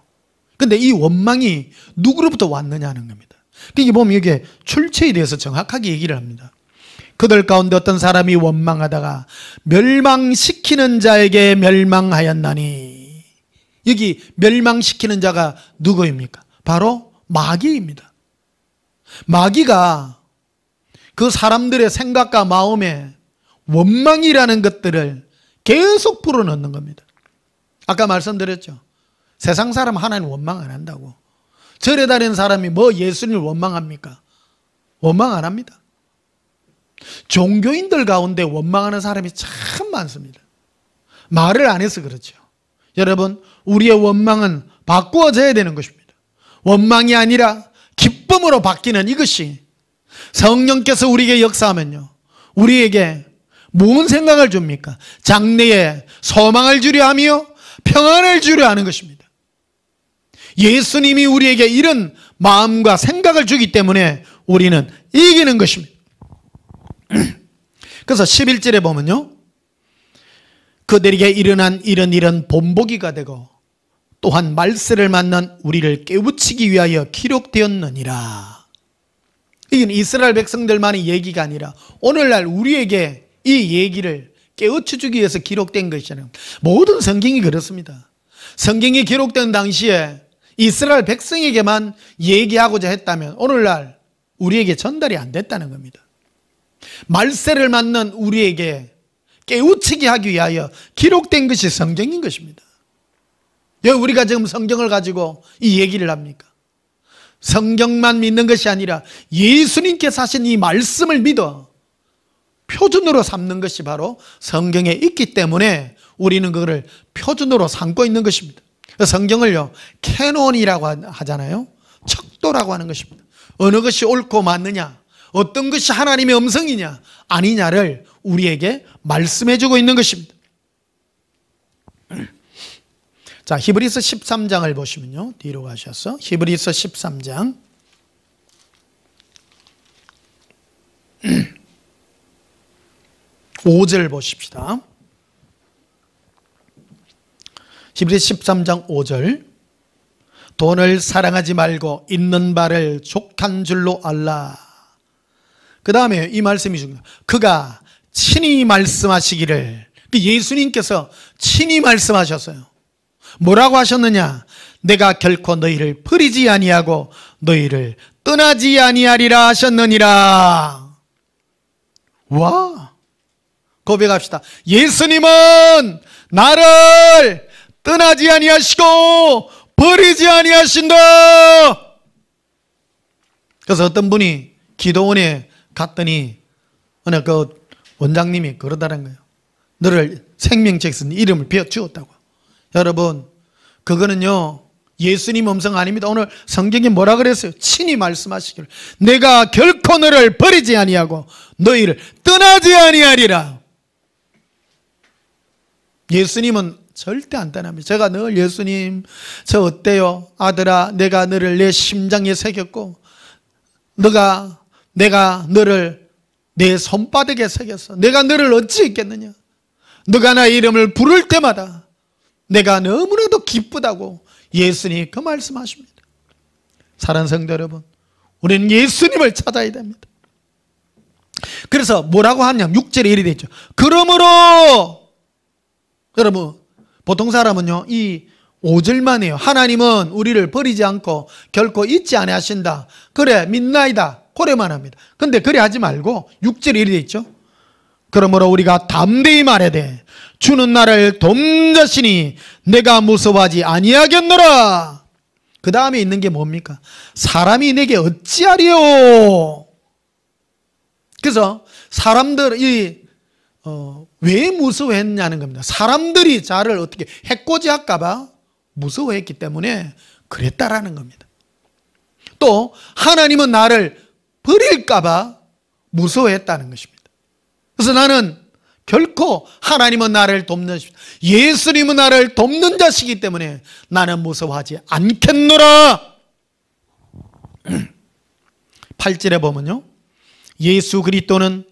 근데 이 원망이 누구로부터 왔느냐는 겁니다. 이게 보면 이게 출처에 대해서 정확하게 얘기를 합니다. 그들 가운데 어떤 사람이 원망하다가 멸망시키는 자에게 멸망하였나니. 여기 멸망시키는 자가 누구입니까? 바로 마귀입니다. 마귀가 그 사람들의 생각과 마음에 원망이라는 것들을 계속 불어넣는 겁니다. 아까 말씀드렸죠. 세상 사람 하나님 원망 안 한다고. 절에 다니는 사람이 뭐 예수님을 원망합니까? 원망 안 합니다. 종교인들 가운데 원망하는 사람이 참 많습니다. 말을 안 해서 그렇죠. 여러분, 우리의 원망은 바꾸어져야 되는 것입니다. 원망이 아니라 기쁨으로 바뀌는 이것이 성령께서 우리에게 역사하면요, 우리에게 무슨 생각을 줍니까? 장래에 소망을 주려 하며 평안을 주려 하는 것입니다. 예수님이 우리에게 이런 마음과 생각을 주기 때문에 우리는 이기는 것입니다. 그래서 11절에 보면요, 그들에게 일어난 이런 본보기가 되고 또한 말세를 만난 우리를 깨우치기 위하여 기록되었느니라. 이건 이스라엘 백성들만의 얘기가 아니라 오늘날 우리에게 이 얘기를 깨우쳐주기 위해서 기록된 것이잖아요. 모든 성경이 그렇습니다. 성경이 기록된 당시에 이스라엘 백성에게만 얘기하고자 했다면 오늘날 우리에게 전달이 안 됐다는 겁니다. 말세를 맞는 우리에게 깨우치게 하기 위하여 기록된 것이 성경인 것입니다. 왜 우리가 지금 성경을 가지고 이 얘기를 합니까? 성경만 믿는 것이 아니라 예수님께서 하신 이 말씀을 믿어 표준으로 삼는 것이 바로 성경에 있기 때문에 우리는 그거를 표준으로 삼고 있는 것입니다. 성경을요, 캐논이라고 하잖아요. 척도라고 하는 것입니다. 어느 것이 옳고 맞느냐, 어떤 것이 하나님의 음성이냐 아니냐를 우리에게 말씀해 주고 있는 것입니다. 자, 히브리서 13장을 보시면요, 뒤로 가셔서 히브리서 13장 5절 보십시다. 히브리서 13장 5절. 돈을 사랑하지 말고 있는 바를 족한 줄로 알라. 그 다음에 이 말씀이 중요해요. 그가 친히 말씀하시기를, 예수님께서 친히 말씀하셨어요. 뭐라고 하셨느냐? 내가 결코 너희를 버리지 아니하고 너희를 떠나지 아니하리라 하셨느니라. 와, 고백합시다. 예수님은 나를 떠나지 아니하시고 버리지 아니하신다. 그래서 어떤 분이 기도원에 갔더니 어느 그 원장님이 그러다는 거예요. 너를 생명책에 쓴 이름을 비워주었다고. 여러분, 그거는요 예수님 음성 아닙니다. 오늘 성경에 뭐라 그랬어요? 친히 말씀하시기를 내가 결코 너를 버리지 아니하고 너희를 떠나지 아니하리라. 예수님은 절대 안 떠납니다. 제가 늘 예수님 저 어때요? 아들아, 내가 너를 내 심장에 새겼고 내가 너를 내 손바닥에 새겼어. 내가 너를 어찌 있겠느냐? 너가 나의 이름을 부를 때마다 내가 너무나도 기쁘다고 예수님이 그 말씀하십니다. 사랑하는 성도 여러분, 우리는 예수님을 찾아야 됩니다. 그래서 뭐라고 하냐? 6절에 이렇게 되어 있죠. 그러므로 여러분, 보통 사람은요 이 5절만 해요. 하나님은 우리를 버리지 않고 결코 잊지 아니하신다. 그래 믿나이다. 고래만 합니다. 근데 그래 하지 말고 6절에 이렇게 되어 있죠. 그러므로 우리가 담대히 말해야 돼. 주는 나를 돕자시니 내가 무서워하지 아니하겠노라. 그 다음에 있는 게 뭡니까? 사람이 내게 어찌하리요. 그래서 사람들이 왜 무서워했냐는 겁니다. 사람들이 자를 어떻게 해코지할까 봐 무서워했기 때문에 그랬다라는 겁니다. 또 하나님은 나를 버릴까 봐 무서워했다는 것입니다. 그래서 나는 결코 하나님은 나를 돕는 자식, 예수님은 나를 돕는 자시기 때문에 나는 무서워하지 않겠노라. 8절에 보면요, 예수 그리스도는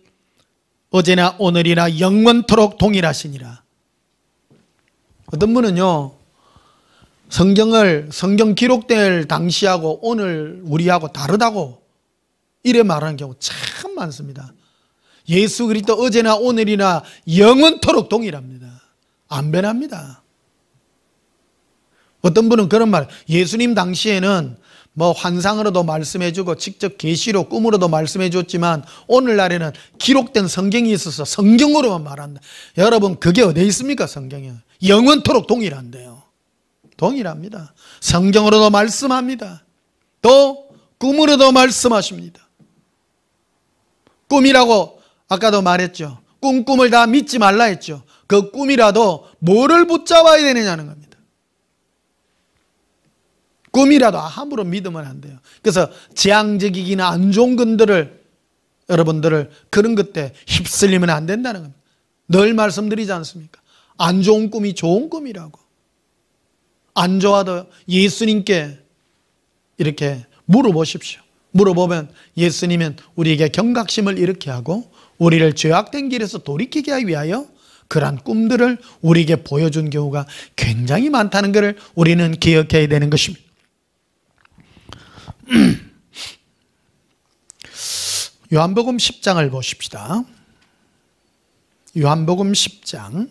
어제나 오늘이나 영원토록 동일하시니라. 어떤 분은요 성경 기록될 당시하고 오늘 우리하고 다르다고 이래 말하는 경우 참 많습니다. 예수 그리스도 어제나 오늘이나 영원토록 동일합니다. 안 변합니다. 어떤 분은 그런 말, 예수님 당시에는 뭐 환상으로도 말씀해주고 직접 계시로 꿈으로도 말씀해줬지만 오늘날에는 기록된 성경이 있어서 성경으로만 말한다. 여러분, 그게 어디에 있습니까? 성경에 영원토록 동일한데요. 동일합니다. 성경으로도 말씀합니다. 또 꿈으로도 말씀하십니다. 꿈이라고 아까도 말했죠. 꿈을 다 믿지 말라 했죠. 그 꿈이라도 뭐를 붙잡아야 되느냐는 겁니다. 꿈이라도 함부로 믿으면 안 돼요. 그래서 재앙적이기나 안 좋은 것들을 여러분들을 그런 것 때 휩쓸리면 안 된다는 겁니다. 늘 말씀드리지 않습니까? 안 좋은 꿈이 좋은 꿈이라고. 안 좋아도 예수님께 이렇게 물어보십시오. 물어보면 예수님은 우리에게 경각심을 일으키게 하고 우리를 죄악된 길에서 돌이키게 하기 위하여 그러한 꿈들을 우리에게 보여준 경우가 굉장히 많다는 것을 우리는 기억해야 되는 것입니다. 요한복음 10장을 보십시다. 요한복음 10장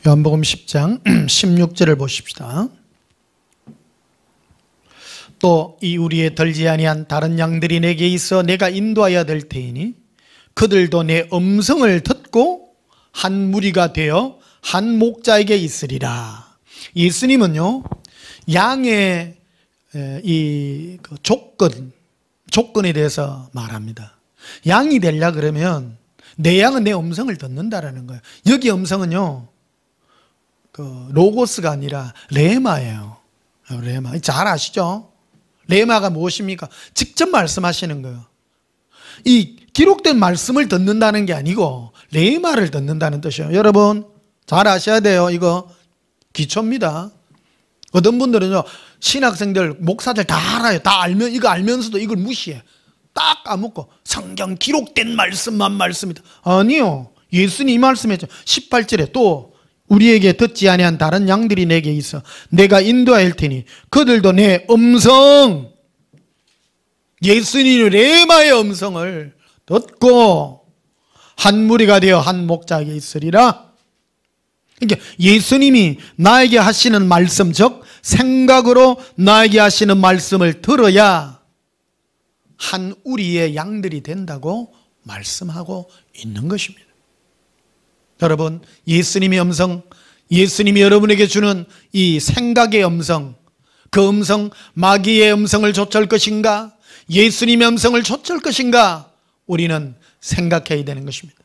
요한복음 10장 16절을 보십시다. 또 이 우리의 덜지 아니한 다른 양들이 내게 있어 내가 인도하여야 될 테이니 그들도 내 음성을 듣고 한 무리가 되어 한 목자에게 있으리라. 예수님은요 양의 이 조건에 대해서 말합니다. 양이 되려 그러면 내 양은 내 음성을 듣는다라는 거예요. 여기 음성은요 그 로고스가 아니라 레마예요. 레마 잘 아시죠? 레마가 무엇입니까? 직접 말씀하시는 거예요. 이 기록된 말씀을 듣는다는 게 아니고 레마를 듣는다는 뜻이에요. 여러분 잘 아셔야 돼요. 이거 기초입니다. 어떤 분들은요 신학생들 목사들 다 알아요. 다 알면 이거 알면서도 이걸 무시해. 딱 까먹고 성경 기록된 말씀만 말씀이다. 아니요. 예수님이 말씀했죠. 18절에 또 우리에게 듣지 아니한 다른 양들이 내게 있어 내가 인도하일 테니 그들도 내 음성, 예수님의 레마의 음성을 듣고 한 무리가 되어 한 목자에게 있으리라. 그러니까 예수님이 나에게 하시는 말씀, 즉 생각으로 나에게 하시는 말씀을 들어야 한 우리의 양들이 된다고 말씀하고 있는 것입니다. 여러분, 예수님의 음성, 예수님이 여러분에게 주는 이 생각의 음성, 그 음성, 마귀의 음성을 좇을 것인가, 예수님의 음성을 좇을 것인가, 우리는 생각해야 되는 것입니다.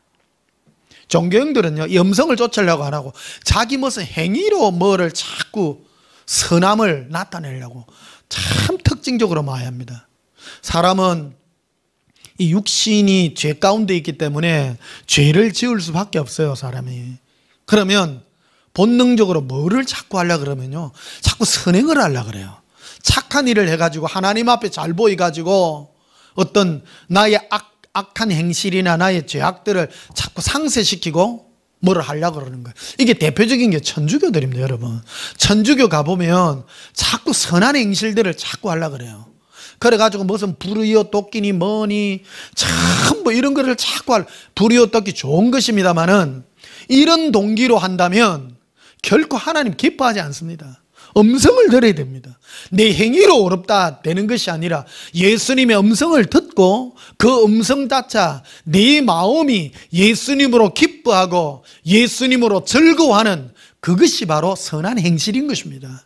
종교인들은요, 이 음성을 좇으려고 안 하고 자기 무슨 행위로 뭐를 자꾸 선함을 나타내려고 참 특징적으로 많이 합니다. 사람은 이 육신이 죄 가운데 있기 때문에 죄를 지을 수밖에 없어요, 사람이. 그러면 본능적으로 뭐를 자꾸 하려고 그러면요, 자꾸 선행을 하려고 그래요. 착한 일을 해가지고 하나님 앞에 잘 보이가지고 어떤 나의 악한 행실이나 나의 죄악들을 자꾸 상쇄시키고 뭐를 하려고 그러는 거예요. 이게 대표적인 게 천주교들입니다, 여러분. 천주교 가보면 자꾸 선한 행실들을 자꾸 하려고 그래요. 그래가지고 무슨 불의요 도끼니 뭐니 참 뭐 이런 거를 자꾸 불의요 도끼 좋은 것입니다만은 이런 동기로 한다면 결코 하나님 기뻐하지 않습니다. 음성을 들어야 됩니다. 내 행위로 어렵다 되는 것이 아니라 예수님의 음성을 듣고 그 음성 자체 내 마음이 예수님으로 기뻐하고 예수님으로 즐거워하는 그것이 바로 선한 행실인 것입니다.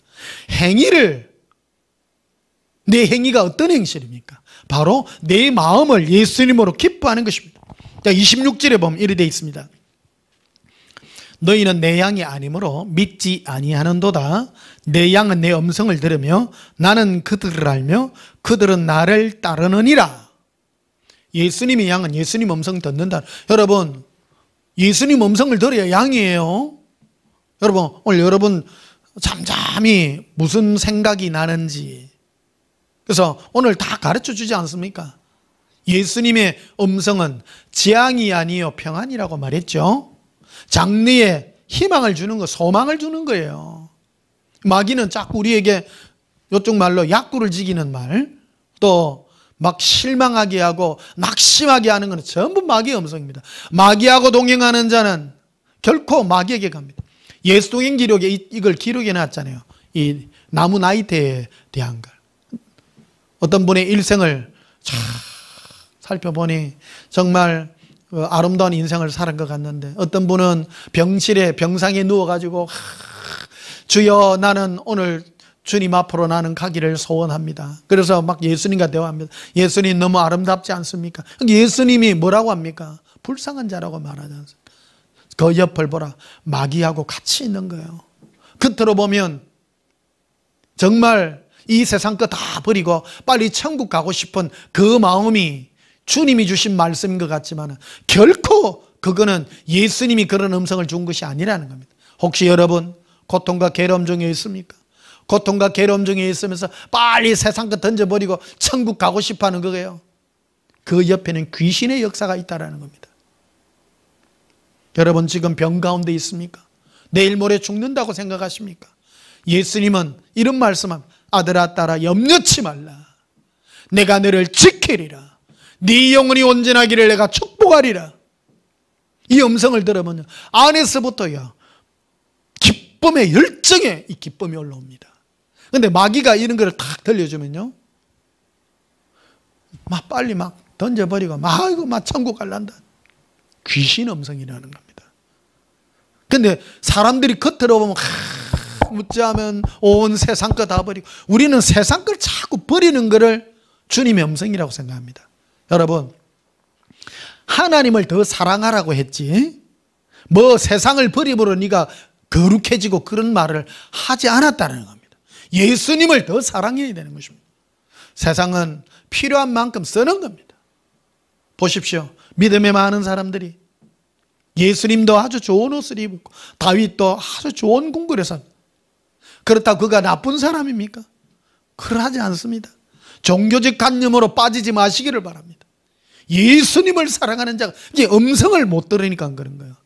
내 행위가 어떤 행실입니까? 바로 내 마음을 예수님으로 기뻐하는 것입니다. 26절에 보면 이렇게 되어 있습니다. 너희는 내 양이 아니므로 믿지 아니하는도다. 내 양은 내 음성을 들으며 나는 그들을 알며 그들은 나를 따르느니라. 예수님의 양은 예수님 음성 듣는다. 여러분, 예수님 음성을 들어야 양이에요. 여러분, 오늘 여러분 잠잠히 무슨 생각이 나는지, 그래서 오늘 다 가르쳐 주지 않습니까? 예수님의 음성은 재앙이 아니요 평안이라고 말했죠. 장래에 희망을 주는 거, 소망을 주는 거예요. 마귀는 자꾸 우리에게 이쪽 말로 약구를 지기는 말, 또 막 실망하게 하고 낙심하게 하는 건 전부 마귀의 음성입니다. 마귀하고 동행하는 자는 결코 마귀에게 갑니다. 예수동행 기록에 이걸 기록해 놨잖아요. 이 나무 나이테에 대한 걸. 어떤 분의 일생을 쫙 살펴보니 정말 아름다운 인생을 살은 것 같는데, 어떤 분은 병상에 누워가지고 주여 나는 오늘 주님 앞으로 나는 가기를 소원합니다. 그래서 막 예수님과 대화합니다. 예수님 너무 아름답지 않습니까? 예수님이 뭐라고 합니까? 불쌍한 자라고 말하지 않습니까? 그 옆을 보라, 마귀하고 같이 있는 거예요. 겉으로 보면 정말 이 세상 거 다 버리고 빨리 천국 가고 싶은 그 마음이 주님이 주신 말씀인 것 같지만 결코 그거는 예수님이 그런 음성을 준 것이 아니라는 겁니다. 혹시 여러분 고통과 괴로움 중에 있습니까? 고통과 괴로움 중에 있으면서 빨리 세상 거 던져버리고 천국 가고 싶어하는 거예요. 그 옆에는 귀신의 역사가 있다는 겁니다. 여러분 지금 병 가운데 있습니까? 내일 모레 죽는다고 생각하십니까? 예수님은 이런 말씀합니다. 아들아 딸아 염려치 말라. 내가 너를 지키리라. 네 영혼이 온전하기를 내가 축복하리라. 이 음성을 들으면 안에서부터요 기쁨의 열정에 이 기쁨이 올라옵니다. 그런데 마귀가 이런 걸 탁 들려주면요 막 빨리 막 던져버리고 막 천국 갈란다. 귀신 음성이라는 겁니다. 그런데 사람들이 겉으로 보면 묻자면 온 세상 거 다 버리고, 우리는 세상 걸 자꾸 버리는 것을 주님의 음성이라고 생각합니다. 여러분 하나님을 더 사랑하라고 했지 뭐 세상을 버림으로 네가 거룩해지고 그런 말을 하지 않았다는 겁니다. 예수님을 더 사랑해야 되는 것입니다. 세상은 필요한 만큼 쓰는 겁니다. 보십시오. 믿음에 많은 사람들이 예수님도 아주 좋은 옷을 입고 다윗도 아주 좋은 궁궐에 삽니다. 그렇다고 그가 나쁜 사람입니까? 그러하지 않습니다. 종교적 관념으로 빠지지 마시기를 바랍니다. 예수님을 사랑하는 자가 이제 음성을 못 들으니까 그런 거예요.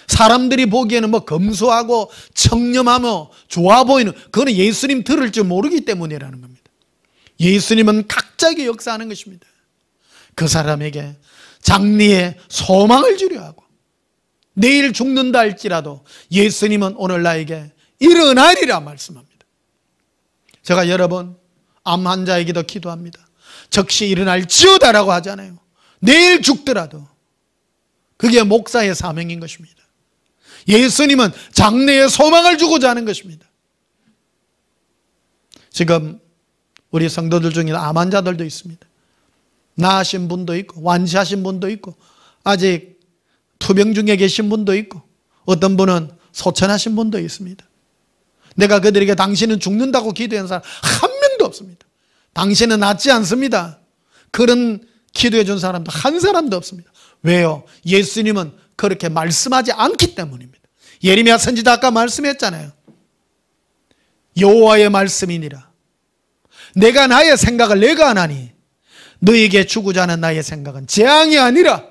사람들이 보기에는 뭐 검소하고 청렴하며 좋아 보이는, 그거는 예수님 들을 줄 모르기 때문이라는 겁니다. 예수님은 각자에게 역사하는 것입니다. 그 사람에게 장래에 소망을 주려 하고, 내일 죽는다 할지라도 예수님은 오늘 나에게 일어나리라 말씀합니다. 제가 여러분 암 환자에게도 기도합니다. 즉시 일어날지어다라고 하잖아요. 내일 죽더라도. 그게 목사의 사명인 것입니다. 예수님은 장래에 소망을 주고자 하는 것입니다. 지금 우리 성도들 중에 암 환자들도 있습니다. 나으신 분도 있고 완치하신 분도 있고 아직 투병 중에 계신 분도 있고 어떤 분은 소천하신 분도 있습니다. 내가 그들에게 당신은 죽는다고 기도한 사람 한 명도 없습니다. 당신은 낫지 않습니다. 그런 기도해 준 사람도 한 사람도 없습니다. 왜요? 예수님은 그렇게 말씀하지 않기 때문입니다. 예레미야 선지자 아까 말씀했잖아요. 여호와의 말씀이니라. 내가 나의 생각을 내가 하나니 너에게 주고자 하는 나의 생각은 재앙이 아니라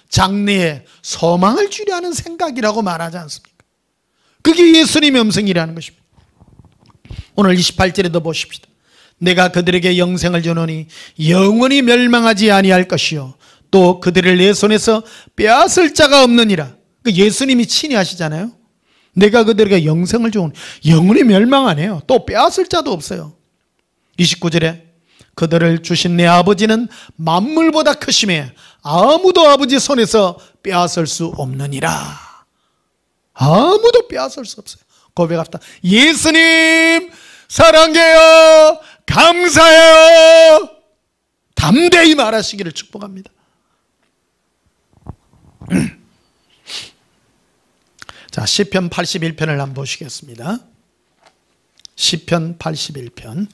장래에 소망을 주려 하는 생각이라고 말하지 않습니까? 그게 예수님의 음성이라는 것입니다. 오늘 28절에도 보십시다. 내가 그들에게 영생을 주노니 영원히 멸망하지 아니할 것이요 또 그들을 내 손에서 빼앗을 자가 없느니라. 예수님이 친히 하시잖아요. 내가 그들에게 영생을 주노니 영원히 멸망 안 해요. 또 빼앗을 자도 없어요. 29절에 그들을 주신 내 아버지는 만물보다 크심에 아무도 아버지 손에서 빼앗을 수 없느니라. 아무도 빼앗을 수 없어요. 고백합시다. 예수님 사랑해요. 감사해요. 담대히 말하시기를 축복합니다. 자, 시편 81편을 한번 보시겠습니다. 시편 81편.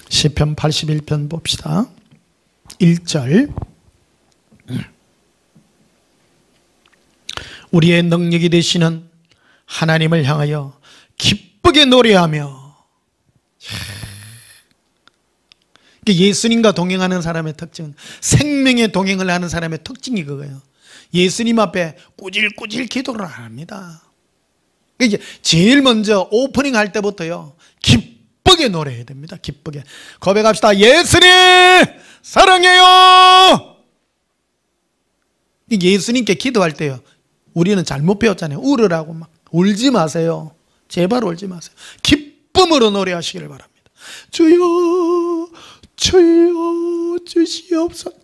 시편 81편 봅시다. 1절. 우리의 능력이 되시는 하나님을 향하여 기쁘게 노래하며. 예수님과 동행하는 사람의 특징은, 생명의 동행을 하는 사람의 특징이 그거예요. 예수님 앞에 꾸질꾸질 기도를 안 합니다. 이게 제일 먼저 오프닝 할 때부터요, 기쁘게 노래해야 됩니다. 기쁘게 고백합시다. 예수님 사랑해요. 예수님께 기도할 때요, 우리는 잘못 배웠잖아요. 울으라고 막 울지 마세요. 제발 울지 마세요. 기쁨으로 노래하시기를 바랍니다. 주여 주여 주시옵소서.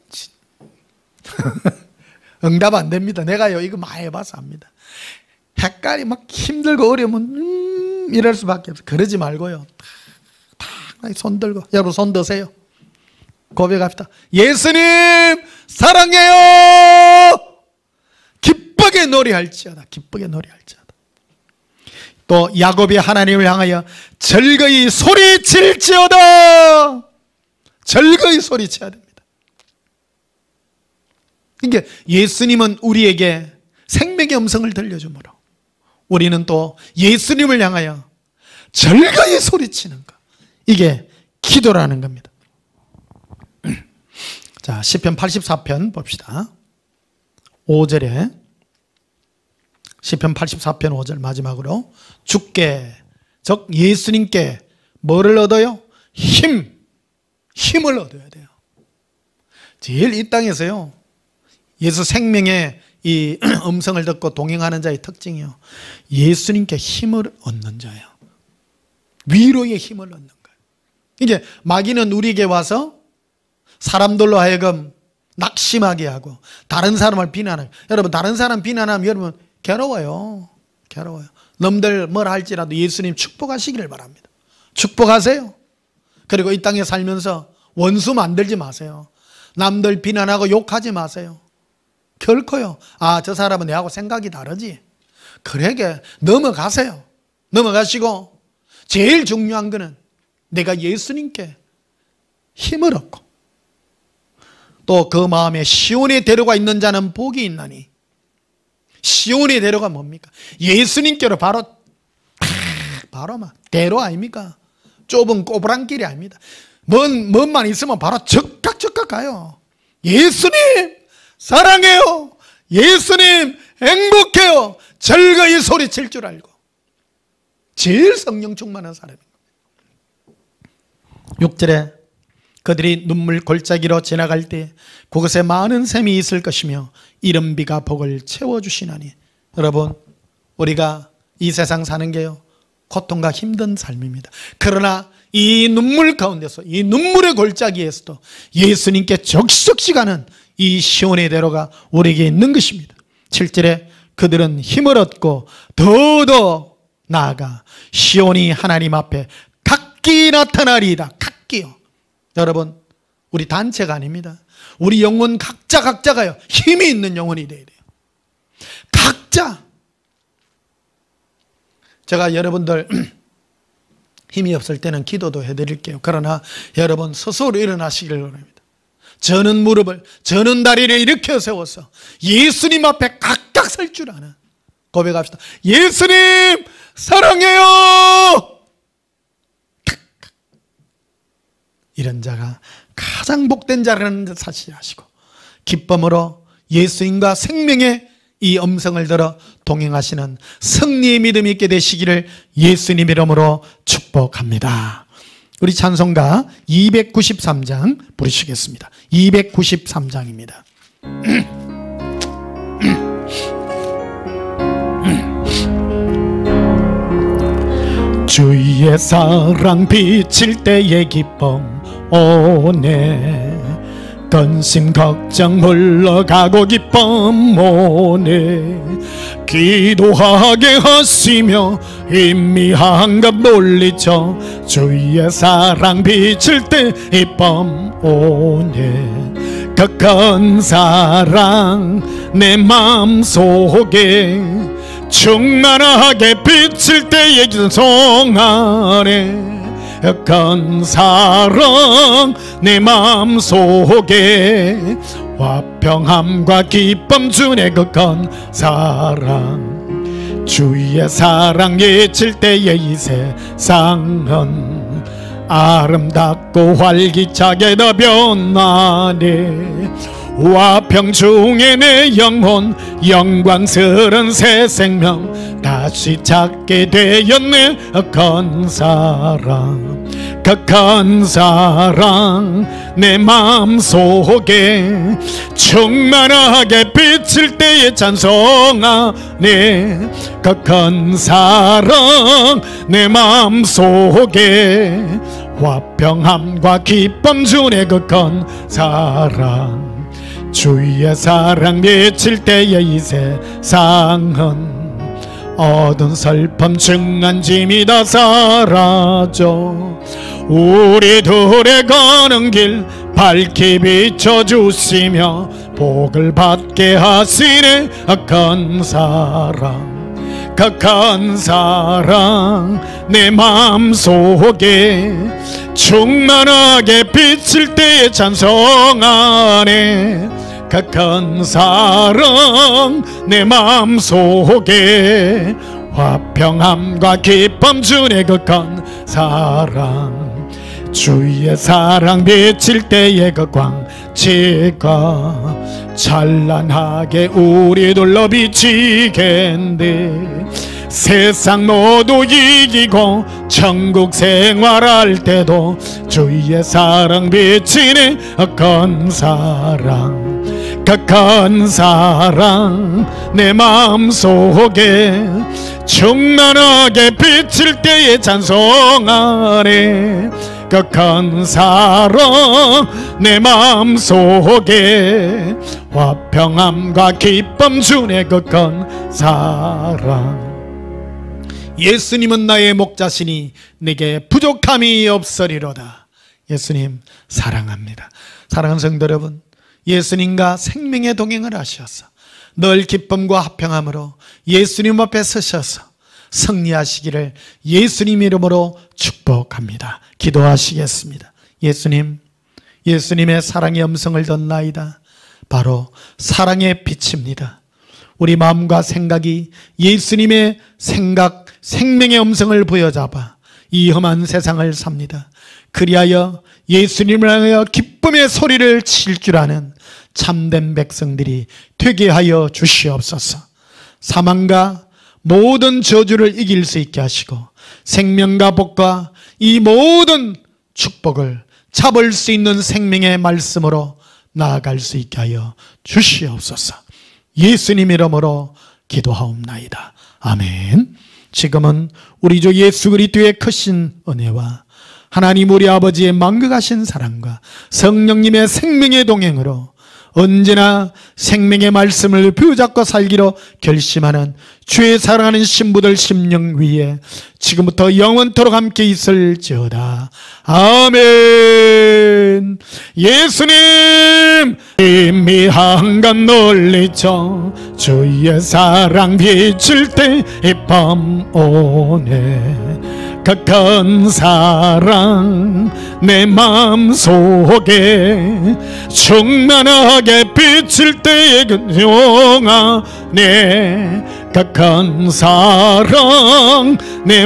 응답 안 됩니다. 내가요 이거 많이 해봐서 압니다. 헷갈리 막 힘들고 어려우면 이럴 수밖에 없어요. 그러지 말고요, 손 들고, 여러분 손 드세요. 고백합시다. 예수님 사랑해요. 기쁘게 노래할지어다. 기쁘게 노래할지어다. 또 야곱이 하나님을 향하여 즐거이 소리칠지어다. 즐거이 소리쳐야 됩니다. 그러니까 예수님은 우리에게 생명의 음성을 들려주므로 우리는 또 예수님을 향하여 즐거이 소리치는 것, 이게 기도라는 겁니다. 자, 시편 84편 봅시다. 5절에, 시편 84편 5절 마지막으로, 주께, 즉 예수님께 뭐를 얻어요? 힘을 얻어야 돼요. 제일 이 땅에서요, 예수 생명의 이 음성을 듣고 동행하는 자의 특징이요, 예수님께 힘을 얻는 자예요. 위로의 힘을 얻는 거예요. 이제 마귀는 우리에게 와서 사람들로 하여금 낙심하게 하고 다른 사람을 비난하고, 여러분 다른 사람 비난하면 여러분 괴로워요. 괴로워요. 놈들 뭘 할지라도 예수님 축복하시기를 바랍니다. 축복하세요. 그리고 이 땅에 살면서 원수 만들지 마세요. 남들 비난하고 욕하지 마세요. 결코요, 아, 저 사람은 내하고 생각이 다르지, 그러게 넘어가세요. 넘어가시고 제일 중요한 거는 내가 예수님께 힘을 얻고 또 그 마음에 시온에 데려가 있는 자는 복이 있나니. 시온의 데려가 뭡니까? 예수님께로 바로 막 대로 아닙니까? 좁은 꼬부랑 길이 아닙니다. 먼만 있으면 바로 적각 가요. 예수님 사랑해요. 예수님 행복해요. 즐거이 소리칠 줄 알고 제일 성령 충만한 사람입니다. 6절에 그들이 눈물 골짜기로 지나갈 때 그곳에 많은 샘이 있을 것이며 이른 비가 복을 채워주시나니. 여러분, 우리가 이 세상 사는 게요, 고통과 힘든 삶입니다. 그러나 이 눈물 가운데서, 이 눈물의 골짜기에서도 예수님께 적시적시 가는 이 시온의 대로가 우리에게 있는 것입니다. 7절에 그들은 힘을 얻고 더더 나아가 시온이 하나님 앞에 각기 나타나리이다. 각기요. 여러분, 우리 단체가 아닙니다. 우리 영혼 각자가요, 힘이 있는 영혼이 돼야 돼요. 각자. 제가 여러분들 힘이 없을 때는 기도도 해드릴게요. 그러나 여러분 스스로 일어나시기를 바랍니다. 저는 무릎을, 저는 다리를 일으켜 세워서 예수님 앞에 각각 설 줄 아는, 고백합시다. 예수님 사랑해요. 이런 자가 가장 복된 자라는 사실 아시고 기쁨으로 예수님과 생명의 이 음성을 들어 동행하시는 승리의 믿음이 있게 되시기를 예수님 이름으로 축복합니다. 우리 찬송가 293장 부르시겠습니다. 293장입니다. 주의 사랑 비칠 때의 기쁨 오네. 근심 걱정 물러가고 기쁨 오네. 기도하게 하시며 희미한 것 물리쳐 주의 사랑 비칠 때 기쁨 오네. 그 큰 사랑 내 마음속에 충만하게 비칠 때의 찬송 안에 큰 사랑 내 마음속에 화평함과 기쁨 주네. 그 큰 사랑 주의 사랑 예칠 때의 이 세상은 아름답고 활기차게 더 변하네. 화평 중에 내 영혼 영광스런 새 생명 다시 찾게 되었네. 큰 사랑 그 큰 사랑 내 마음속에 충만하게 비칠 때의 찬송 안에 그 큰 사랑 내 마음속에 화평함과 기쁨 주네. 그 큰 사랑 주의 사랑 미칠 때의 이 세상은 어두운 슬픔 중한 짐이 다 사라져 우리 둘의 가는 길 밝게 비춰주시며 복을 받게 하시네. 큰 사랑 그 큰 사랑 내 마음속에 충만하게 비칠 때의 찬송 안에 그 큰 사랑 내 마음속에 화평함과 기쁨 주네. 그 큰 사랑 주의 사랑 비칠 때의 그 광채가 찬란하게 우리 둘러 비치겠네. 세상 모두 이기고 천국 생활할 때도 주의 사랑 비치네. 큰 사랑 그 큰 사랑 내 마음속에 충만하게 비칠 때의 찬송 안에 그 큰 사랑 내 마음속에 화평함과 기쁨 주네. 그 큰 사랑 예수님은 나의 목자시니 내게 부족함이 없으리로다. 예수님 사랑합니다. 사랑하는 성도 여러분, 예수님과 생명의 동행을 하셔서 늘 기쁨과 화평함으로 예수님 앞에 서셔서 승리하시기를 예수님 이름으로 축복합니다. 기도하시겠습니다. 예수님, 예수님의 사랑의 음성을 듣나이다. 바로 사랑의 빛입니다. 우리 마음과 생각이 예수님의 생각, 생명의 음성을 부여잡아 이 험한 세상을 삽니다. 그리하여 예수님을 향하여 기쁨의 소리를 칠 줄 아는 참된 백성들이 되게 하여 주시옵소서. 사망과 모든 저주를 이길 수 있게 하시고 생명과 복과 이 모든 축복을 잡을 수 있는 생명의 말씀으로 나아갈 수 있게 하여 주시옵소서. 예수님 이름으로 기도하옵나이다. 아멘. 지금은 우리 주 예수 그리스도의 크신 은혜와 하나님 우리 아버지의 만극하신 사랑과 성령님의 생명의 동행으로 언제나 생명의 말씀을 붙잡고 살기로 결심하는 주의 사랑하는 신부들 심령 위에 지금부터 영원토록 함께 있을지어다. 아멘. 예수님 미한간 놀리죠. 주의 사랑 비칠 때 이 밤 오네. 그 큰 사랑 내 마음속에 충만하게 비칠 때의 그 영안에 그 큰 사랑 내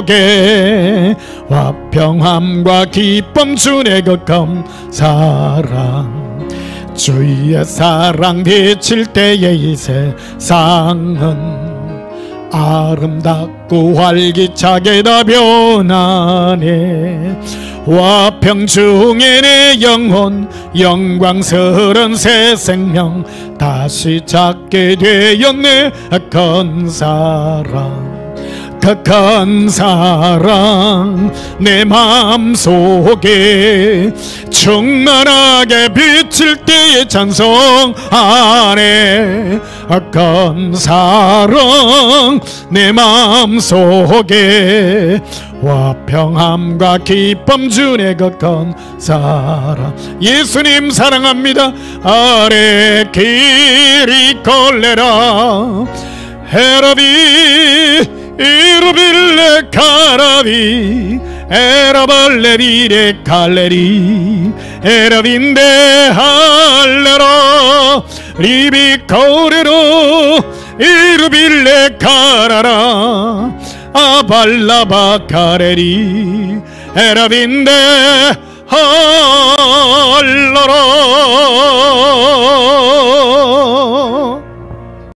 마음속에 화평함과 기쁨 주네 그 큰 사랑. 주의 사랑 비칠 때의 이 세상은 아름답고 활기차게 다 변하네. 화평 중에 내 영혼 영광스런 새 생명 다시 찾게 되었네. 큰 사랑 그 큰 사랑 내 마음속에 충만하게 비칠 때의 찬송하네. 큰 사랑 내 마음속에 화평함과 기쁨 주네 그 큰 사랑. 예수님 사랑합니다. 아래 길이 걸레라 헤라비 이루빌레 카라비 에라발레리레 칼레리 에라빈데 할레라 리비 코레로 이루빌레 카라라 아발라바 카레리 에라빈데 할라라.